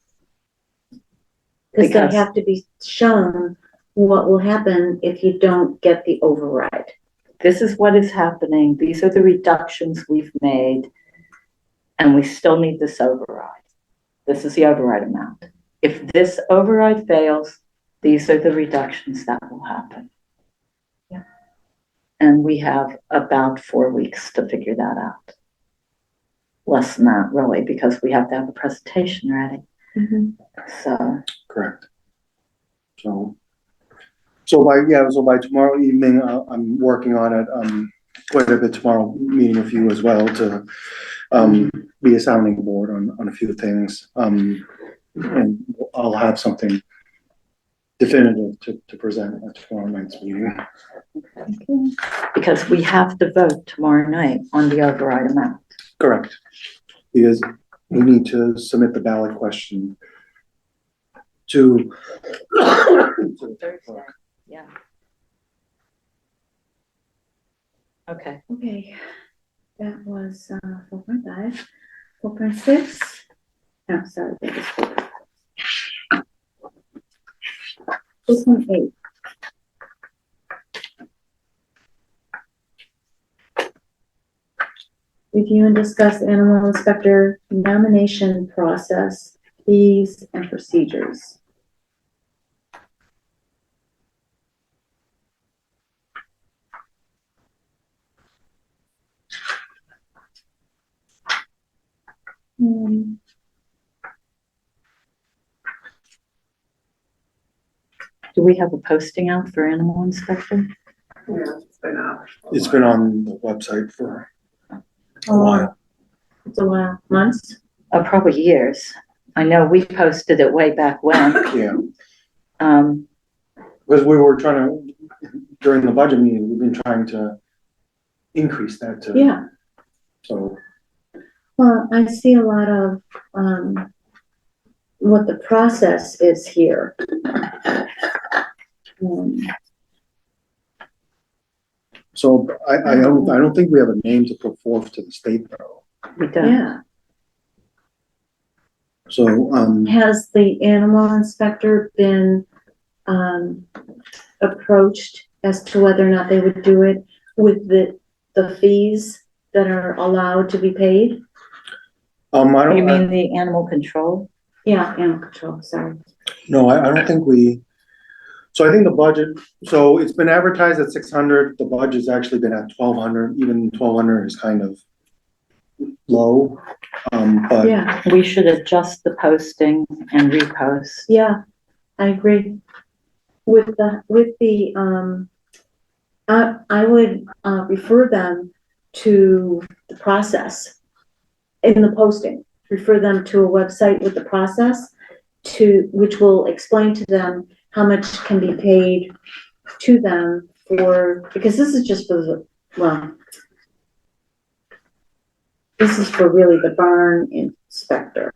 Because they have to be shown what will happen if you don't get the override. This is what is happening. These are the reductions we've made, and we still need this override. This is the override amount. If this override fails, these are the reductions that will happen. Yeah. And we have about 4 weeks to figure that out. Less than that, really, because we have to have a presentation ready. Mm-hmm. So. Correct. So by tomorrow evening, I'm working on it, quite a bit tomorrow, meeting with you as well to, be a sounding board on a few things. And I'll have something definitive to present at tomorrow night's meeting. Okay. Because we have to vote tomorrow night on the override amount. Correct. Because we need to submit the ballot question to. Yeah. Okay. Okay, that was 4.5, 4.6. No, sorry, that was 4.8. Review and discuss animal inspector nomination process, fees and procedures. Do we have a posting out for animal inspector? Yeah, it's been out. It's been on the website for a while. It's a while, months? Probably years. I know we posted it way back when. Yeah. Because we were trying to, during the budget meeting, we've been trying to increase that to. Yeah. So. Well, I see a lot of, what the process is here. So I don't think we have a name to put forth to the state though. We don't. Yeah. So, Has the animal inspector been, approached as to whether or not they would do it with the fees that are allowed to be paid? I don't. You mean the animal control? Yeah, animal control, sorry. No, I don't think we, so I think the budget, so it's been advertised at 600, the budget's actually been at 1,200, even 1,200 is kind of low, but. Yeah, We should adjust the posting and repost. yeah, I agree. With the, I would, refer them to the process in the posting. Refer them to a website with the process which will explain to them how much can be paid to them because this is just for this is for really the barn inspector.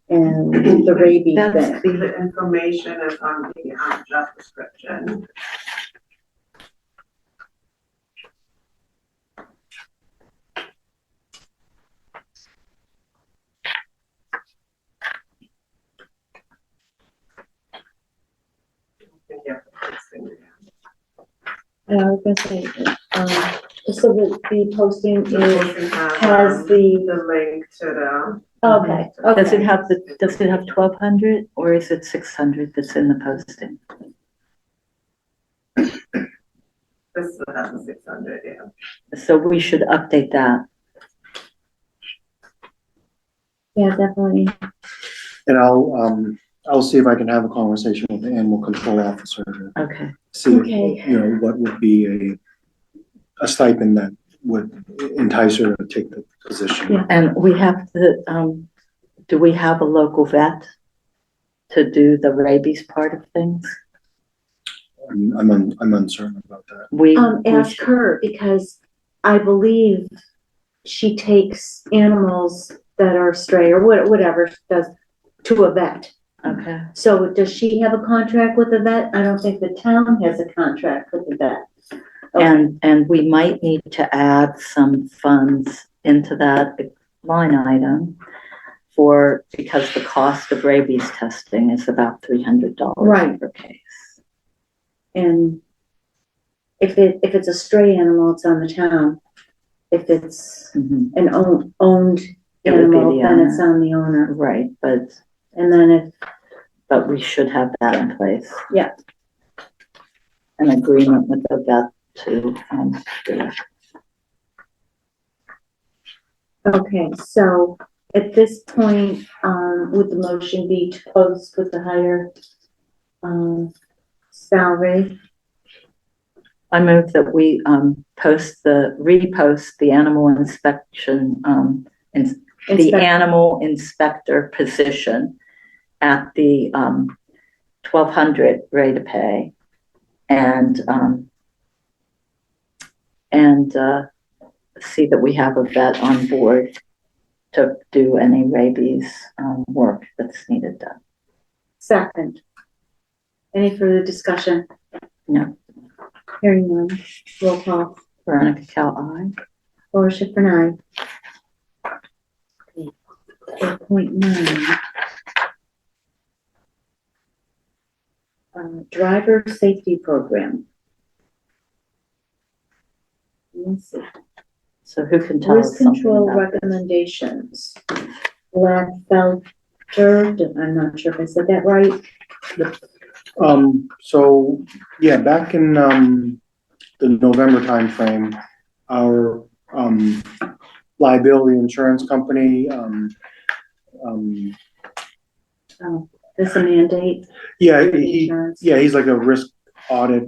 and the rabies That's thing. The information is on the job description. And I was gonna say, so the posting The is, posting has the link to the. okay, Does it okay. have does it have 1,200 or is it 600 that's in the posting? This has a 600, yeah. So we should update that. Yeah, definitely. And I'll see if I can have a conversation with the animal control officer to Okay. see, Okay. you know, what would be a stipend that would entice her to take the position. Yeah. And we have to, do we have a local vet to do the rabies part of things? I'm uncertain about that. We Ask her, because I believe she takes animals that are stray or whatever she does to a vet. Okay. So does she have a contract with the vet? I don't think the town has a contract with the vet. Okay. And we might need to add some funds into that line item because the cost of rabies testing is about $300 Right. per case. And if it's a stray animal, it's on the town. If it's Mhm. an owned It would be animal, the then it's owner. on the owner. Right, And then but we should have that in place. Yeah. An agreement with the vet to do it. okay, so at this point, would the motion be to post with the higher, salary? I move that we repost the animal inspection, the Inspector. animal inspector position at the 1,200 rate of pay, and see that we have a vet on board to do any rabies work that's needed done. Second. Any further discussion? No. Hearing none. Roll call. Veronica Cal, aye. Laura Schiffern, aye. 4.9. Driver safety program. Let's see. So who can tell us Risk something control about this? recommendations. Gladfelter, I'm not sure if I said that right. So, yeah, back in, the November timeframe, our, liability insurance company, This a mandate. yeah, for the insurance. he's like a risk audit,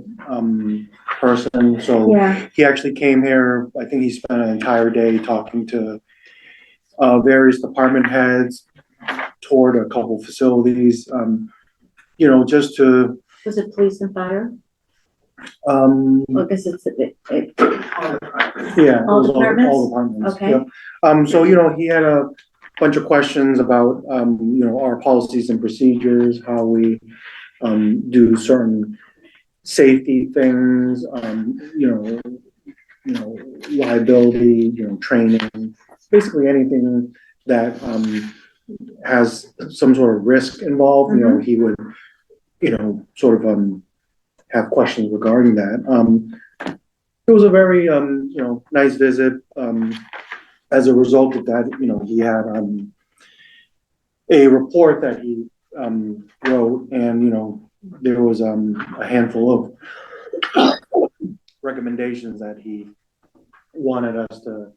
person, so Yeah, he actually came here, I think he spent an entire day talking to, various department heads, toured a couple facilities, you know, just to, was it police and fire? um, Well, I guess it's, yeah. All it was departments? All departments, Okay. yeah. So, you know, he had a bunch of questions about, you know, our policies and procedures, how we, do certain safety things, you know, liability, you know, training, basically anything that, has some sort of risk involved, you know, he would, you know, sort of, have questions regarding that. It was a very, you know, nice visit. As a result of that, you know, he had, a report that he, wrote, and, you know, there was, a handful of recommendations that he wanted us to,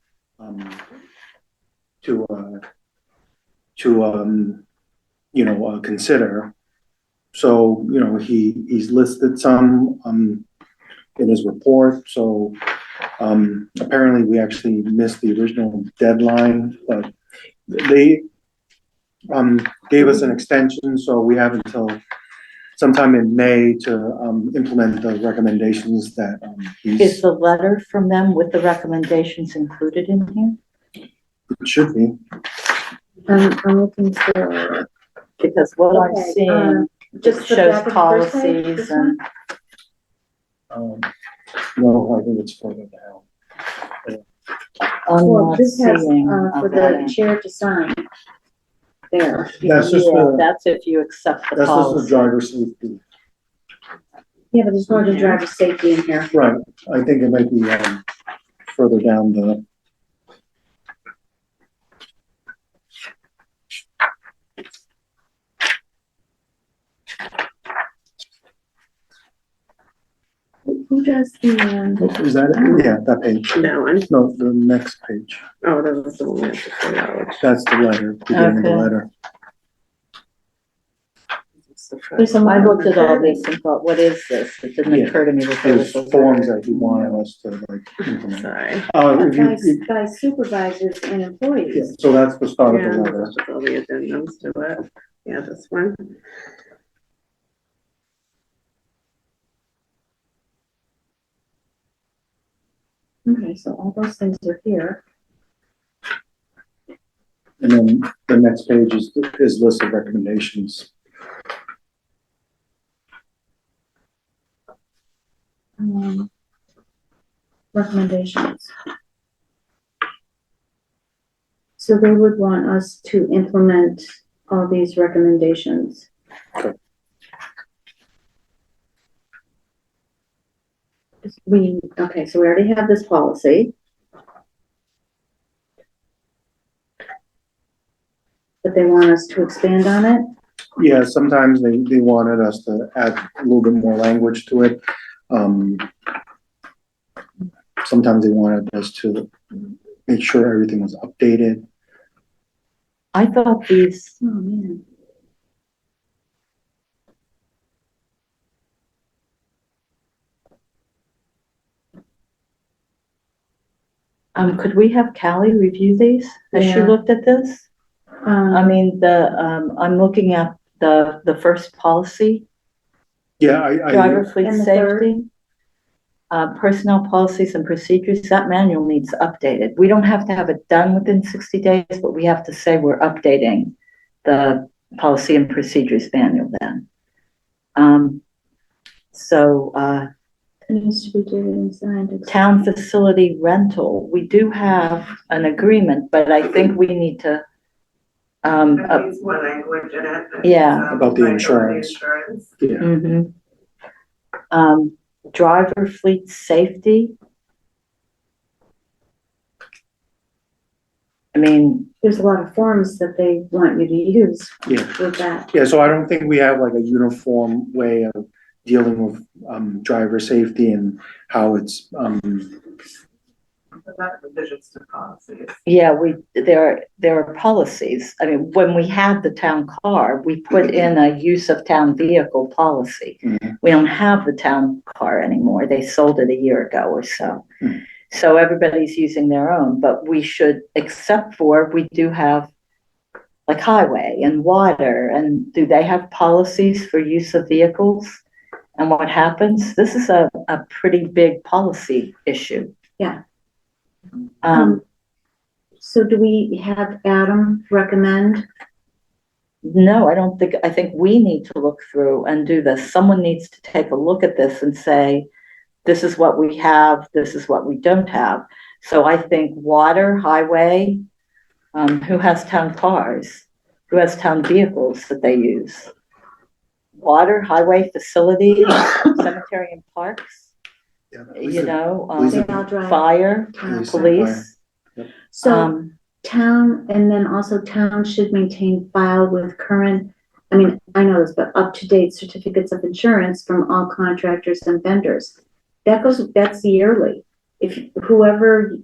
you know, consider. So, you know, he's listed some, in his report, so, apparently we actually missed the original deadline, but they, gave us an extension, so we have until sometime in May to, implement the recommendations that, Is he's, the letter from them with the recommendations included in here? it should be. I'm looking for Because what I'm Okay, seeing just the shows back of the first page, policies this one? and No, I think it's further down. I'm Well, not this has, seeing. for that. the chair to sign. There. That's just Yeah, the, that's if you accept the that's just the policy. driver safety. Yeah, but there's no other driver safety in here. Right, I think it might be, further down the. Who does the, Is that it? Yeah, that page. That one. No, the next page. Oh, that was the one with the acknowledge. That's the letter, beginning of the Okay. letter. there's some. I looked at all this and thought, what is this? It didn't Yeah. occur to me that there was There's a forms letter. that he wanted us to like implement. Sorry. If you, By supervisors and yeah, employees. so that's the start of Yeah, the this letter. is just all the addendums to it. Yeah, this one. Okay, so all those things are here. And then the next page is list of recommendations. Recommendations. So they would want us to implement all these recommendations. Okay. Okay, so we already have this policy. But they want us to expand on it? Yeah, sometimes they wanted us to add a little bit more language to it. Sometimes they wanted us to make sure everything was updated. I thought these, Oh, man. could we have Callie review these? Has she Yeah. looked at this? I mean, I'm looking at the first policy, Yeah, driver fleet And the third? safety. Personnel policies and procedures, that manual needs updated. We don't have to have it done within 60 days, but we have to say we're updating the policy and procedures manual then. It needs to be dated and signed. Town facility rental, we do have an agreement, but I think we need to, That needs more language in it. Yeah. About the liability insurance. insurance. yeah. driver fleet safety. I mean, There's a lot of forms that they want you to use Yeah. with that. Yeah, so I don't think we have like a uniform way of dealing with, driver safety and how it's, But that revisions to policies. yeah, there are policies. I mean, when we had the town car, we put in a use of town vehicle policy. Mhm. We don't have the town car anymore. They sold it a year ago or so. Mhm. So everybody's using their own, but we should, except for, we do have like highway and water, and do they have policies for use of vehicles? And what happens? This is a pretty big policy issue. Yeah. So do we have Adam recommend? No, I think we need to look through and do this. Someone needs to take a look at this and say, this is what we have, this is what we don't have. So I think water, highway, who has town cars? Who has town vehicles that they use? Water, highway, facilities, cemetery and parks, Yeah, you know, They all drive. fire, Police. police. So town, and then also town should maintain file with current, I mean, I know this, but up-to-date certificates of insurance from all contractors and vendors. That's yearly. If whoever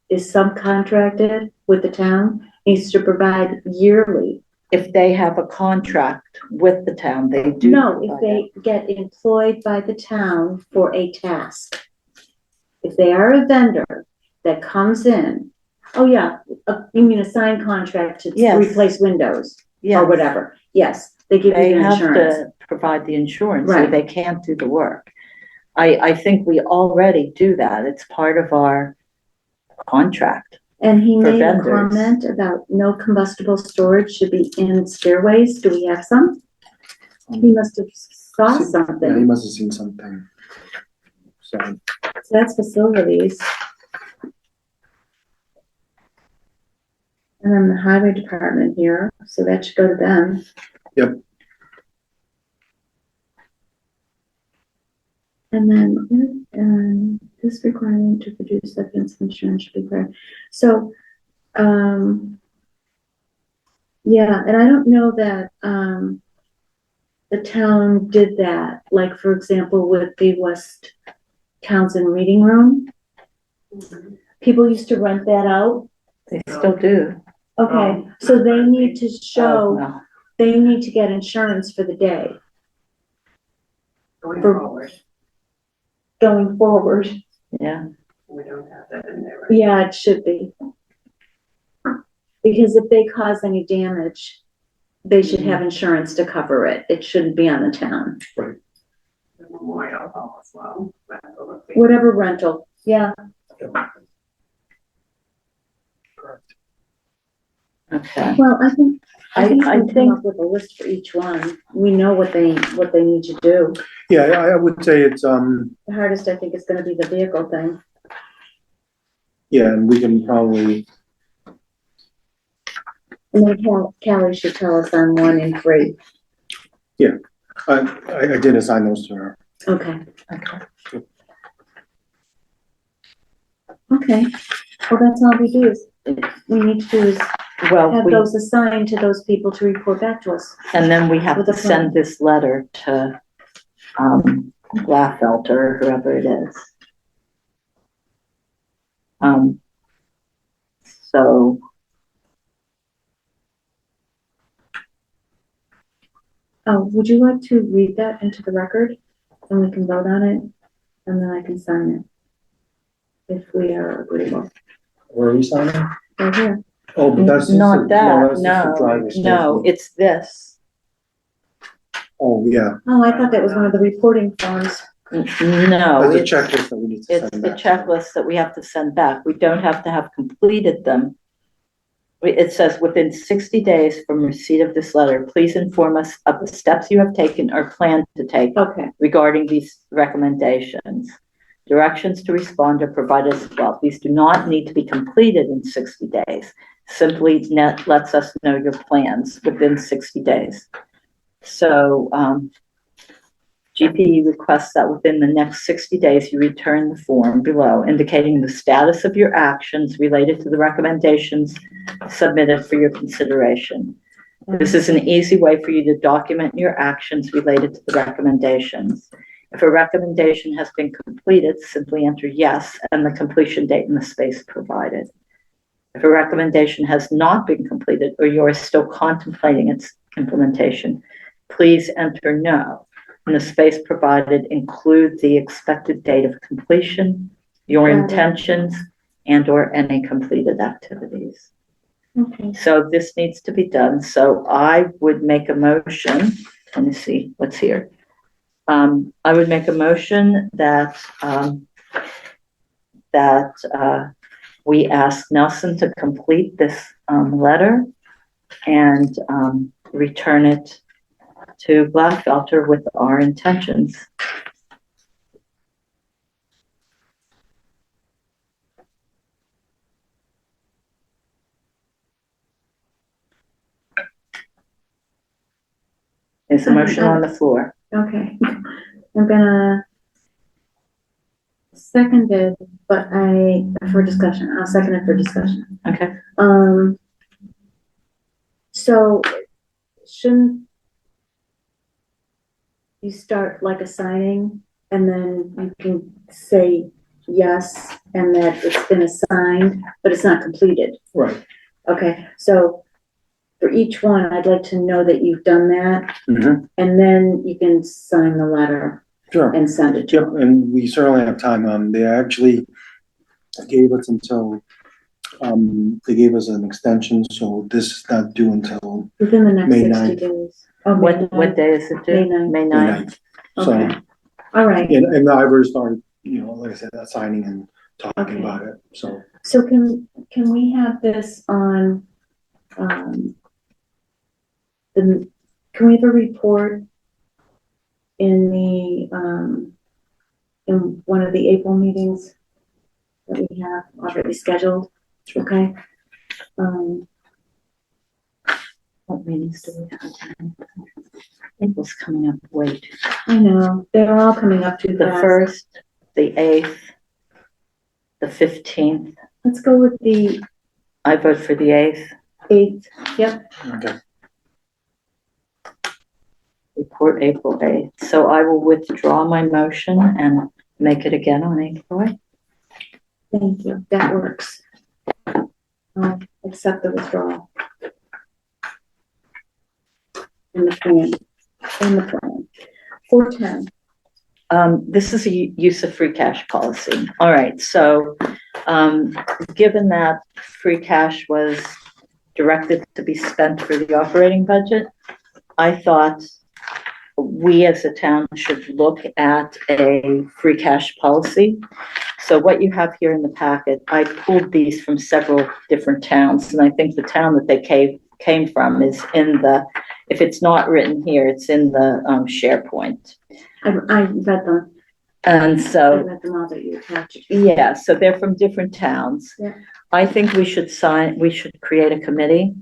is subcontracted with the town needs to provide yearly. If they have a contract with the town, they do. No, if provide they get employed by the town for a task. If they are a vendor that comes in, oh yeah, you mean a signed contract to Yes. replace windows that. Yeah. or whatever. Yes, they give you They the have insurance. to provide the insurance or Right. they can't do the work. I think we already do that. It's part of our contract And he For made a vendors. comment about no combustible storage should be in stairways. Do we have some? He must have saw Yeah, he something. must have seen something. So, So that's facilities. And then the highway department here, so that should go to them. Yep. And then, this requirement to produce evidence of insurance should be clear. So, yeah, and I don't know that, the town did that, like, for example, with the West Townsend Reading Room. People used to rent that out. They still do. Okay, so they need to Oh, show, no. they need to get insurance for the day Going For- forward, going forward. Yeah, we don't have that in there, right? Yeah, it should be. Because if they cause any damage, they should have insurance to cover it. It shouldn't be on the town. The Memorial Hall as well. Whatever rental, yeah. okay. Well, I think I we can come think, up with a list for each one. We know what they need to do. yeah, I would say it's, The hardest, I think, is gonna be the vehicle thing. yeah, and we can probably, And then Callie should tell us on 1 and 3. I did assign those to her. Okay. okay. Okay, well, that's all we do is, we need to do is Well, have we, those assigned to those people to report back to us. and then we have With to a plan. send this letter to, Glatfelter or whoever it is. So, Oh, would you like to read that into the record? And we can vote on it, and then I can sign it. If we are agreeable. Where are we signing? Right here. Oh, but that's just not that, that's just the driver's no, statement. it's this. Oh, yeah, Oh, I thought that was one of the reporting forms. No, that's a it's, checklist that we need to it's send the back. checklist that we have to send back. We don't have to have completed them. It says within 60 days from receipt of this letter, please inform us of the steps you have taken or plan to take Okay, regarding these recommendations. Directions to respond are provided as well. These do not need to be completed in 60 days. Simply lets us know your plans within 60 days. So, GPE requests that within the next 60 days, you return the form below indicating the status of your actions related to the recommendations submitted for your consideration. This is an easy way for you to document your actions related to the recommendations. If a recommendation has been completed, simply enter yes and the completion date in the space provided. If a recommendation has not been completed or you are still contemplating its implementation, please enter no. In the space provided, include the expected date of completion, your Got it. intentions, and/or any completed activities. okay. So this needs to be done. So I would make a motion. Let me see what's here. I would make a motion that we ask Nelson to complete this letter and return it to Glatfelter with our intentions. There's a motion on the floor. Okay, I'm gonna second it, but for discussion, I'll second it for discussion. Okay. So shouldn't you start like assigning and then you can say yes and that it's been assigned, but it's not completed? Right. Okay, so for each one, I'd like to know that you've done that, Mm-hmm. and then you can sign the letter Sure. and send it to Yep, and we certainly have time. They actually gave us until, they gave us an extension, so this is not due until within the next May 60 9th. days. Oh, May What 9th. day is it due? May 9th. May May 9th. 9th. So, Okay, all right, and I've already started, like I said, signing and talking Okay. about it, so. So can we have this on, can we have a report in in one of the April meetings that we have already scheduled? Okay. What meetings do we have? April's coming up way too. I know, they're all coming up too The fast. 1st, the 8th, the 15th. Let's go with the I vote for the 8th. 8th, yep. Okay. Report April 8th. So I will withdraw my motion and make it again on April 8th. Thank you, that works. I'll accept the withdrawal. In the plan, 410. This is a use of free cash policy. All right, so given that free cash was directed to be spent for the operating budget, I thought we as a town should look at a free cash policy. So what you have here in the packet, I pulled these from several different towns, and I think the town that they came from is in the, if it's not written here, it's in the SharePoint. I read them. And I so, read them all that you attached. yeah, so they're from different towns. Yeah. I think we should create a committee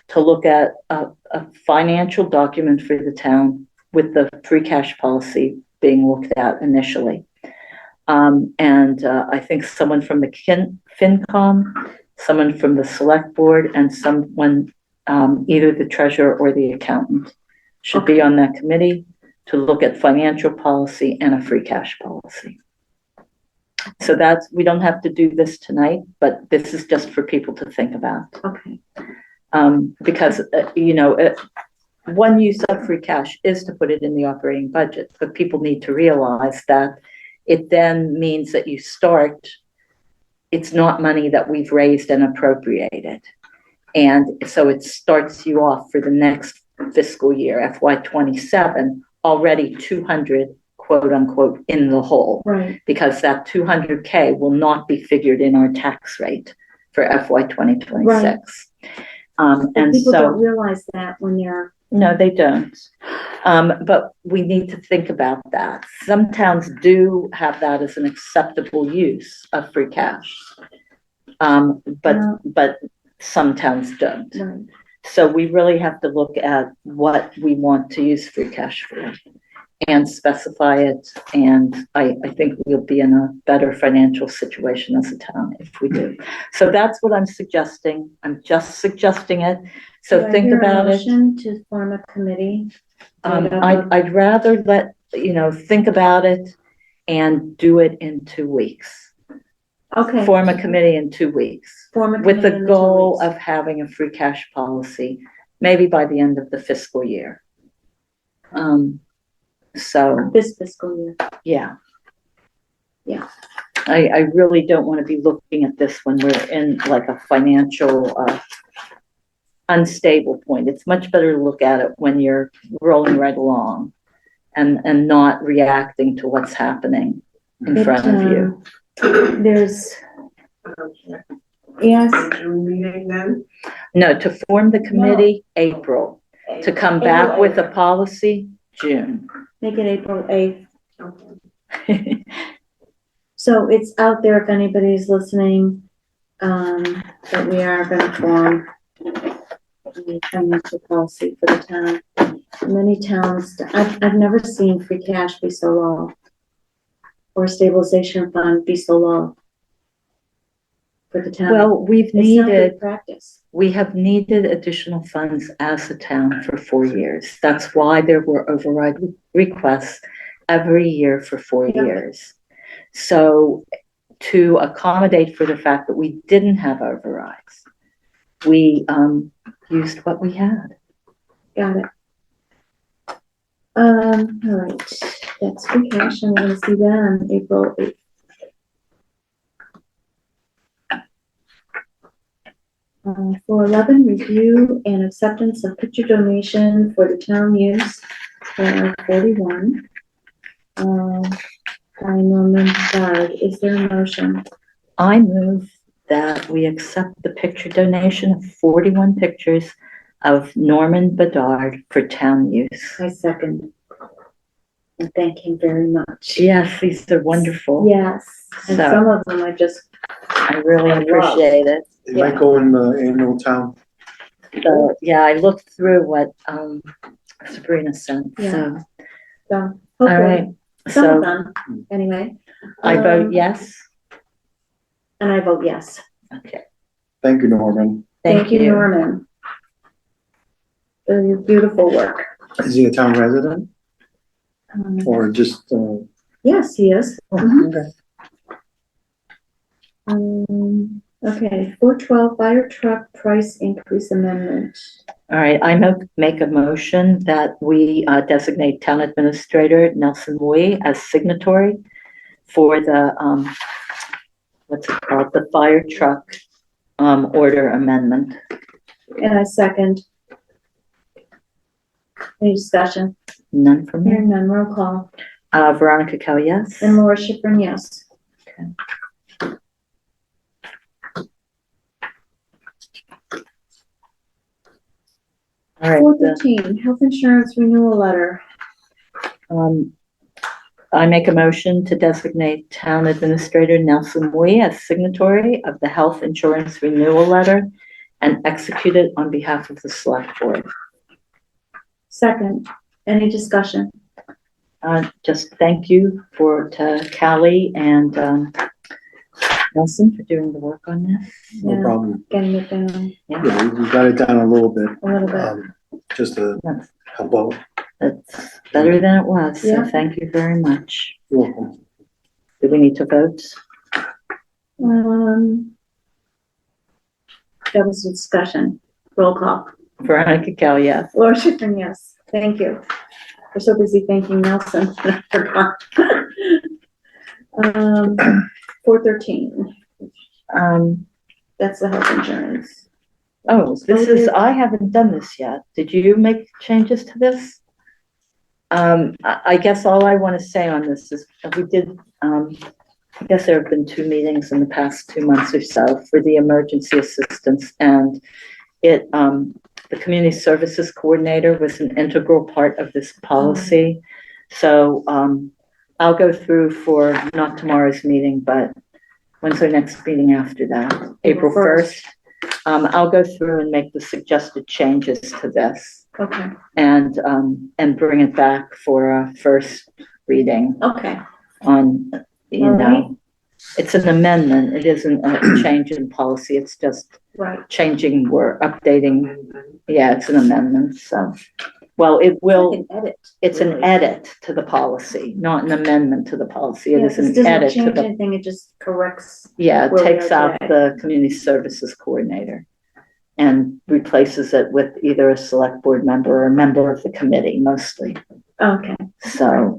to look at a financial document for the town with the free cash policy being looked at initially. I think someone from the FinCom, someone from the Selectboard, and someone, either the treasurer or the accountant should be on that committee to look at financial policy and a free cash policy. So we don't have to do this tonight, but this is just for people to think about. Okay. Because, one use of free cash is to put it in the operating budget, but people need to realize that it then means that it's not money that we've raised and appropriated. And so it starts you off for the next fiscal year, FY27, already 200, quote unquote, in the hole. Right. Because that 200K will not be figured in our tax rate for FY2026. Right. And people so don't realize that when they're. No, they don't. But we need to think about that. Some towns do have that as an acceptable use of free cash. But some towns don't. Right. So we really have to look at what we want to use free cash for and specify it. And I think we'll be in a better financial situation as a town if we do. So that's what I'm suggesting. I'm just suggesting it. So think about it. To form a committee. I'd rather think about it and do it in 2 weeks. Okay. Form a committee in 2 weeks. With the in goal 2 weeks. of having a free cash policy, maybe by the end of the fiscal year. So This fiscal year. yeah. Yeah. I really don't want to be looking at this when we're in like a financial unstable point. It's much better to look at it when you're rolling right along and not reacting to what's happening in front of you. There's, yes, June meeting then? No, to form the committee, April. To come back with a policy, June. make it April 8th. Okay. So it's out there if anybody's listening, that we are going to form a financial policy for the town. Many towns, I've never seen free cash be so low or stabilization fund be so low for the town. Well, It's not good practice. we have needed additional funds as a town for 4 years. That's why there were override requests every year for 4 Yeah. years. So to accommodate for the fact that we didn't have overrides, we used what we had. Got it. All right, that's free cash, and we're gonna see that on April 8th. For 11, review and acceptance of picture donation for the town use for 41. By Norman Dodd, is there a motion? I move that we accept the picture donation of 41 pictures of Norman Bedard for town use. I second. And thank him very much. Yes, these are wonderful. Yes, and So- some of them I just, I really I love. appreciate it. They might go in the annual town. So, yeah, I looked through what Sabrina sent, so, Yeah. so, all hopefully, right. some of So them, anyway. I vote Um, yes. And I vote yes. Okay, Thank you, Norman. thank you. Norman. For your beautiful work. Is he a town resident or just, Yes, he is. okay. Okay, 412 fire truck price increase amendment. All right, I make a motion that we designate Town Administrator Nelson Wee as signatory for the, what's it called, the fire truck order amendment. And I second. Any discussion? None from me. Hearing none, roll call. Veronica Kell, yes. And Laura Schifrin, yes. All right, 413, health insurance renewal letter. I make a motion to designate Town Administrator Nelson Wee as signatory of the health insurance renewal letter and execute it on behalf of the Select Board. Second, any discussion? Just thank you to Callie and Nelson for doing the work on this. No Yeah. problem. Getting it down Yeah, we got it down a little bit, a little bit. just to That's- help out. It's better than it was, so Yeah. thank you very much. You're welcome. Do we need to vote? That was a discussion. Roll call. Veronica Kell, yes. Laura Schifrin, yes. Thank you. We're so busy thanking Nelson. I forgot. 413, that's the health insurance. Oh, I haven't done this yet. Did you make changes to this? I guess all I want to say on this is we did, I guess there have been 2 meetings in the past 2 months or so for the emergency assistance, and the community services coordinator was an integral part of this policy. So I'll go through for not tomorrow's meeting, but when's our next meeting after that? April 1st. I'll go through and make the suggested changes to this Okay, and bring it back for a first reading okay. on, you All know, right. it's an amendment. It isn't a change in policy. It's just Right. changing, we're updating. Yeah, it's an amendment, so, well, it will, Like an edit. it's an really. edit to the policy, not an amendment to the policy. It Yeah, is 'cause it an doesn't edit to change the, anything, it just corrects. yeah, it where we takes are out today. the community services coordinator and replaces it with either a select board member or a member of the committee mostly. Okay, So,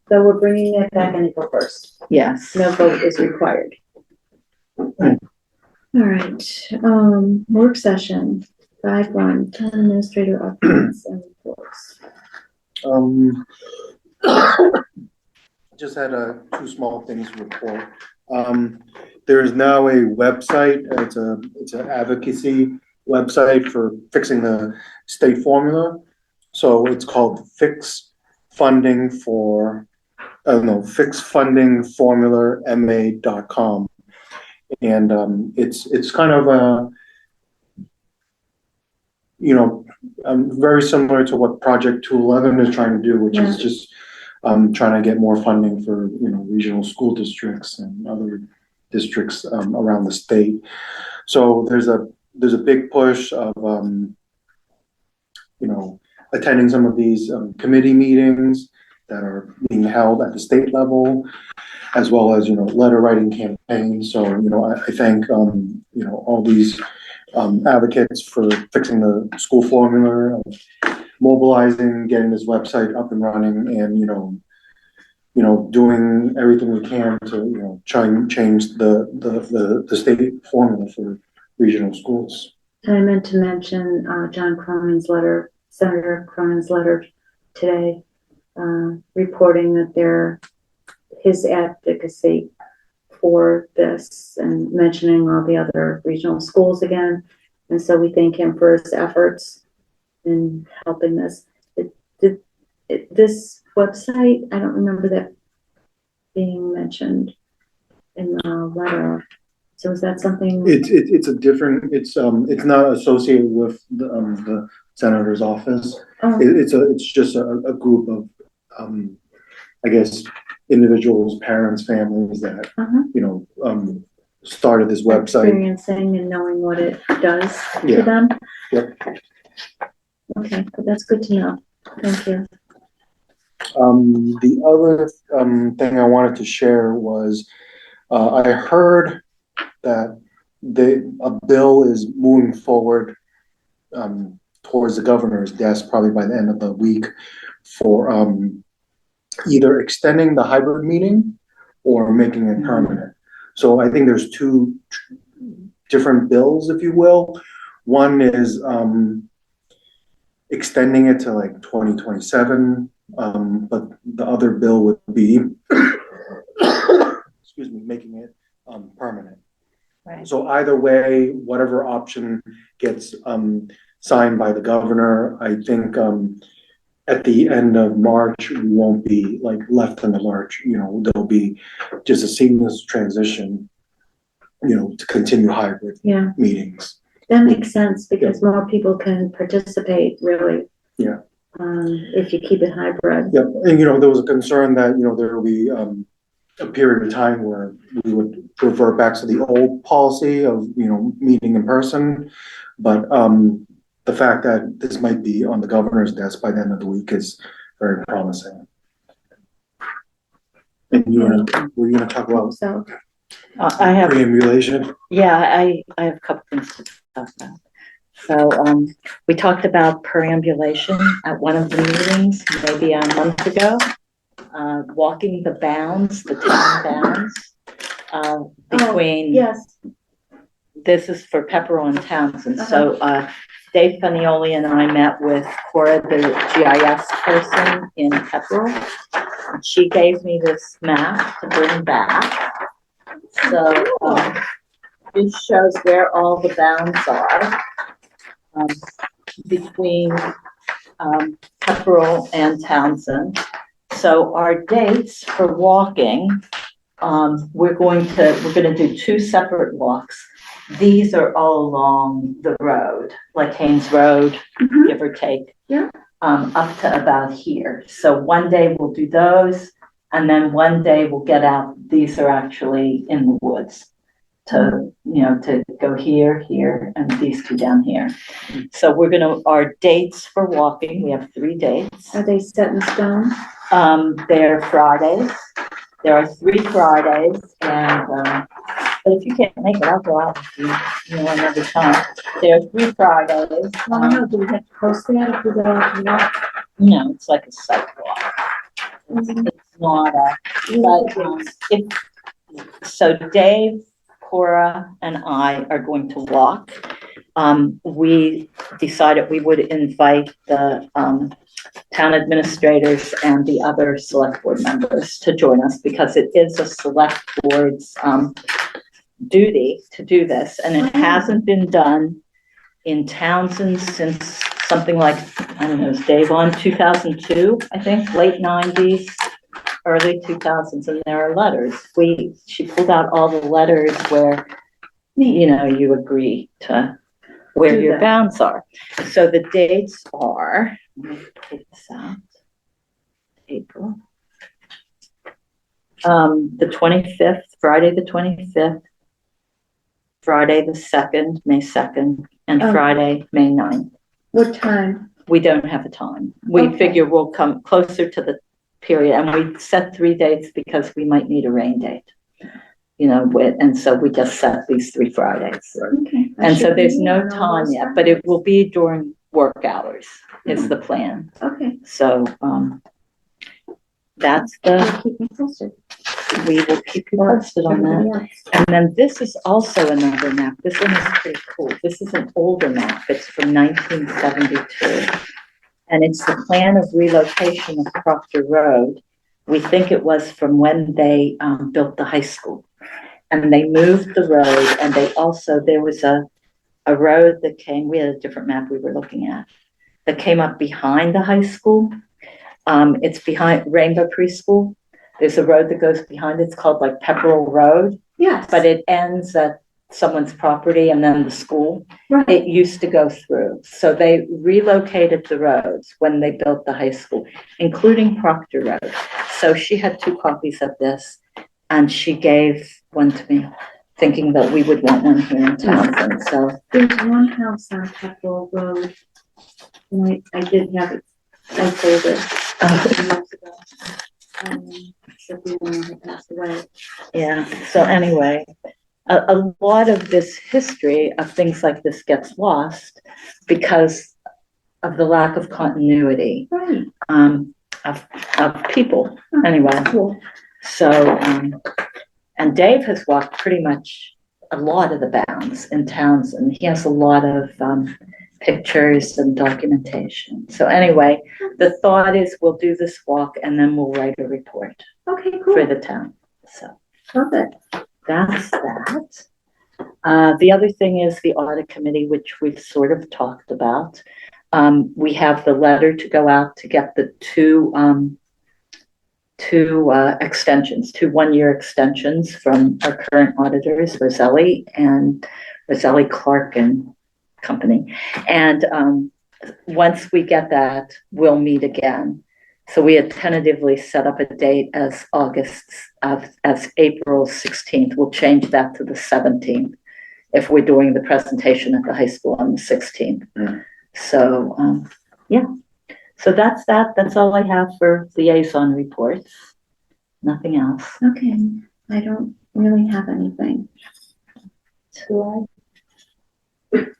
so we're bringing it back on April 1st. yes. No vote is required. All right, work session, 5-1, town administrator updates and reports. Just had 2 small things to report. There is now a website, it's an advocacy website for fixing the state formula. So it's called fixfundingformula.ma.com. And it's kind of a, very similar to what Project 211 is trying to do, which is just trying to get more funding for, regional school districts and other districts around the state. So there's a big push of, attending some of these committee meetings that are being held at the state level, as well as, letter writing campaigns. So, I thank, all these advocates for fixing the school formula, mobilizing, getting this website up and running, and, doing everything we can to, try and change the state formula for regional schools. I meant to mention, Senator Cronin's letter today, reporting that his advocacy for this and mentioning all the other regional schools again. And so we thank him for his efforts in helping this. This website, I don't remember that being mentioned in the letter. So is that something? It's a different, it's not associated with the senator's office. Oh. It's just a group of, I guess, individuals, parents, families that, started this website. Experiencing and knowing what it does to Yeah. them. Yep. Okay, but that's good to know. Thank you. The other thing I wanted to share was I heard that a bill is moving forward towards the governor's desk probably by the end of the week for either extending the hybrid meeting or making it permanent. So I think there's two different bills, if you will. One is extending it to like 2027, but the other bill would be, excuse me, making it permanent. Right. So either way, whatever option gets signed by the governor, I think at the end of March, we won't be like left in the lurch. There'll be just a seamless transition, to continue hybrid meetings. That makes sense because more people can participate really. Yeah. If you keep it hybrid. Yeah, and there was a concern that, there will be a period of time where we would revert back to the old policy of, meeting in person. But the fact that this might be on the governor's desk by the end of the week is very promising. And were you gonna talk about I have, preambulation? yeah, I have a couple things to talk about. So we talked about perambulation at one of the meetings, maybe a month ago, walking the bounds, the town bounds, between. Yes. This is for Pepperell and Townsend. So Dave Fanioli and I met with Cora, the GIS person in Pepperell. She gave me this map to bring back. So it shows where all the bounds are between Pepperell and Townsend. So our dates for walking, we're gonna do 2 separate walks. These are all along the road, like Haynes Road, give or take. Yeah. Up to about here. So one day we'll do those, and then one day we'll get out. These are actually in the woods to go here, here, and these 2 down here. So our dates for walking, we have 3 dates. Are they set in stone? They're Fridays. There are 3 Fridays, and but if you can't make it, I'll go out with you, another time. There are 3 Fridays. Do we have to post that if we go out to walk? No, it's like a sidewalk. It's not so Dave, Cora, and I are going to walk. We decided we would invite the town administrators and the other select board members to join us because it is a select board's duty to do this, and it hasn't been done in Townsend since something like, I don't know, Dave, on 2002, I think, late 90s, early 2000s, and there are letters. She pulled out all the letters where, you agree to where your bounds are. So the dates are, let me pull this out, April. The 25th, Friday the 25th, Friday the 2nd, May 2nd, and Friday, May 9th. What time? We don't have a time. We figure we'll come closer to the period, and we set 3 dates because we might need a rain date, and so we just set these 3 Fridays. Okay. And so there's no time yet, but it will be during work hours is the plan. Okay. So that's Keep me posted. we will keep you posted on that. And then this is also another map. This one is pretty cool. This is an older map. It's from 1972. And it's the plan of relocation of Proctor Road. We think it was from when they built the high school. and they moved the road, and they also, there was a road that came, we had a different map we were looking at, that came up behind the high school. It's behind Rainbow Preschool. There's a road that goes behind, it's called like Pepperell Road, Yes. but it ends at someone's property and then the school. Right. It used to go through. So they relocated the roads when they built the high school, including Proctor Road. So she had 2 copies of this, and she gave one to me, thinking that we would want one here in Townsend, so. There's one house on Pepperell Road, and I did have it, I sold it years ago. So the owner had passed away. Yeah, so anyway, a lot of this history of things like this gets lost because of the lack of continuity, Right. of people, anyway. Cool. So, and Dave has walked pretty much a lot of the bounds in Townsend. He has a lot of, pictures and documentation. So anyway, the thought is we'll do this walk and then we'll write a report Okay, for cool. the town, so. Perfect. That's that. The other thing is the audit committee, which we've sort of talked about. We have the letter to go out to get the two extensions, 2 one-year extensions from our current auditors, Roselli Clark and Company. And once we get that, we'll meet again. So we had tentatively set up a date as April 16th. We'll change that to the 17th if we're doing the presentation at the high school on the 16th. Mm. So, yeah. So that's that. That's all I have for liaison reports. Nothing else. Okay, I don't really have anything. Do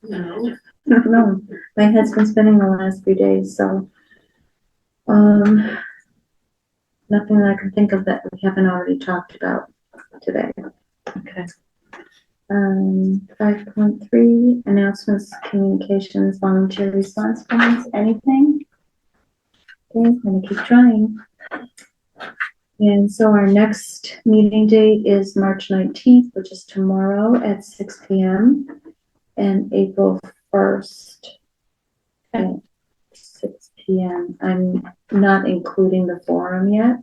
No. No, my head's been spinning the last few days, so. Nothing that I can think of that we haven't already talked about today. Okay. 5.3, announcements, communications, volunteer response plans, anything? Okay, I'm gonna keep trying. And so our next meeting date is March 19th, which is tomorrow at 6 p.m. and April 1st at 6 p.m. I'm not including the forum yet.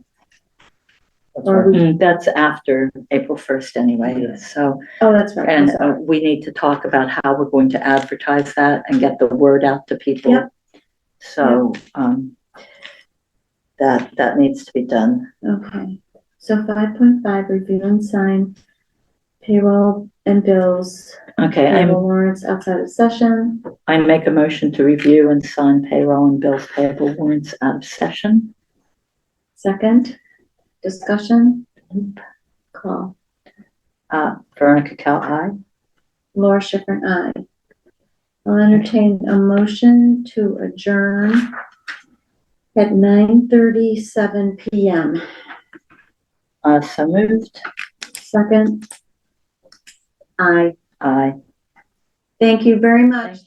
Or we, That's after April 1st anyway, so. oh, that's right. And we need to talk about how we're going to advertise that and get the word out to people. Yep. So, that needs to be done. Okay, so 5.5, review and sign payroll and bills, Okay, payroll warrants outside of session. I make a motion to review and sign payroll and bills payable warrants out of session. Second, discussion, call. Veronica Cal, aye. Laura Schifrin, aye. I'll entertain a motion to adjourn at 9:37 p.m. So moved. Second, aye. Aye. Thank you very much.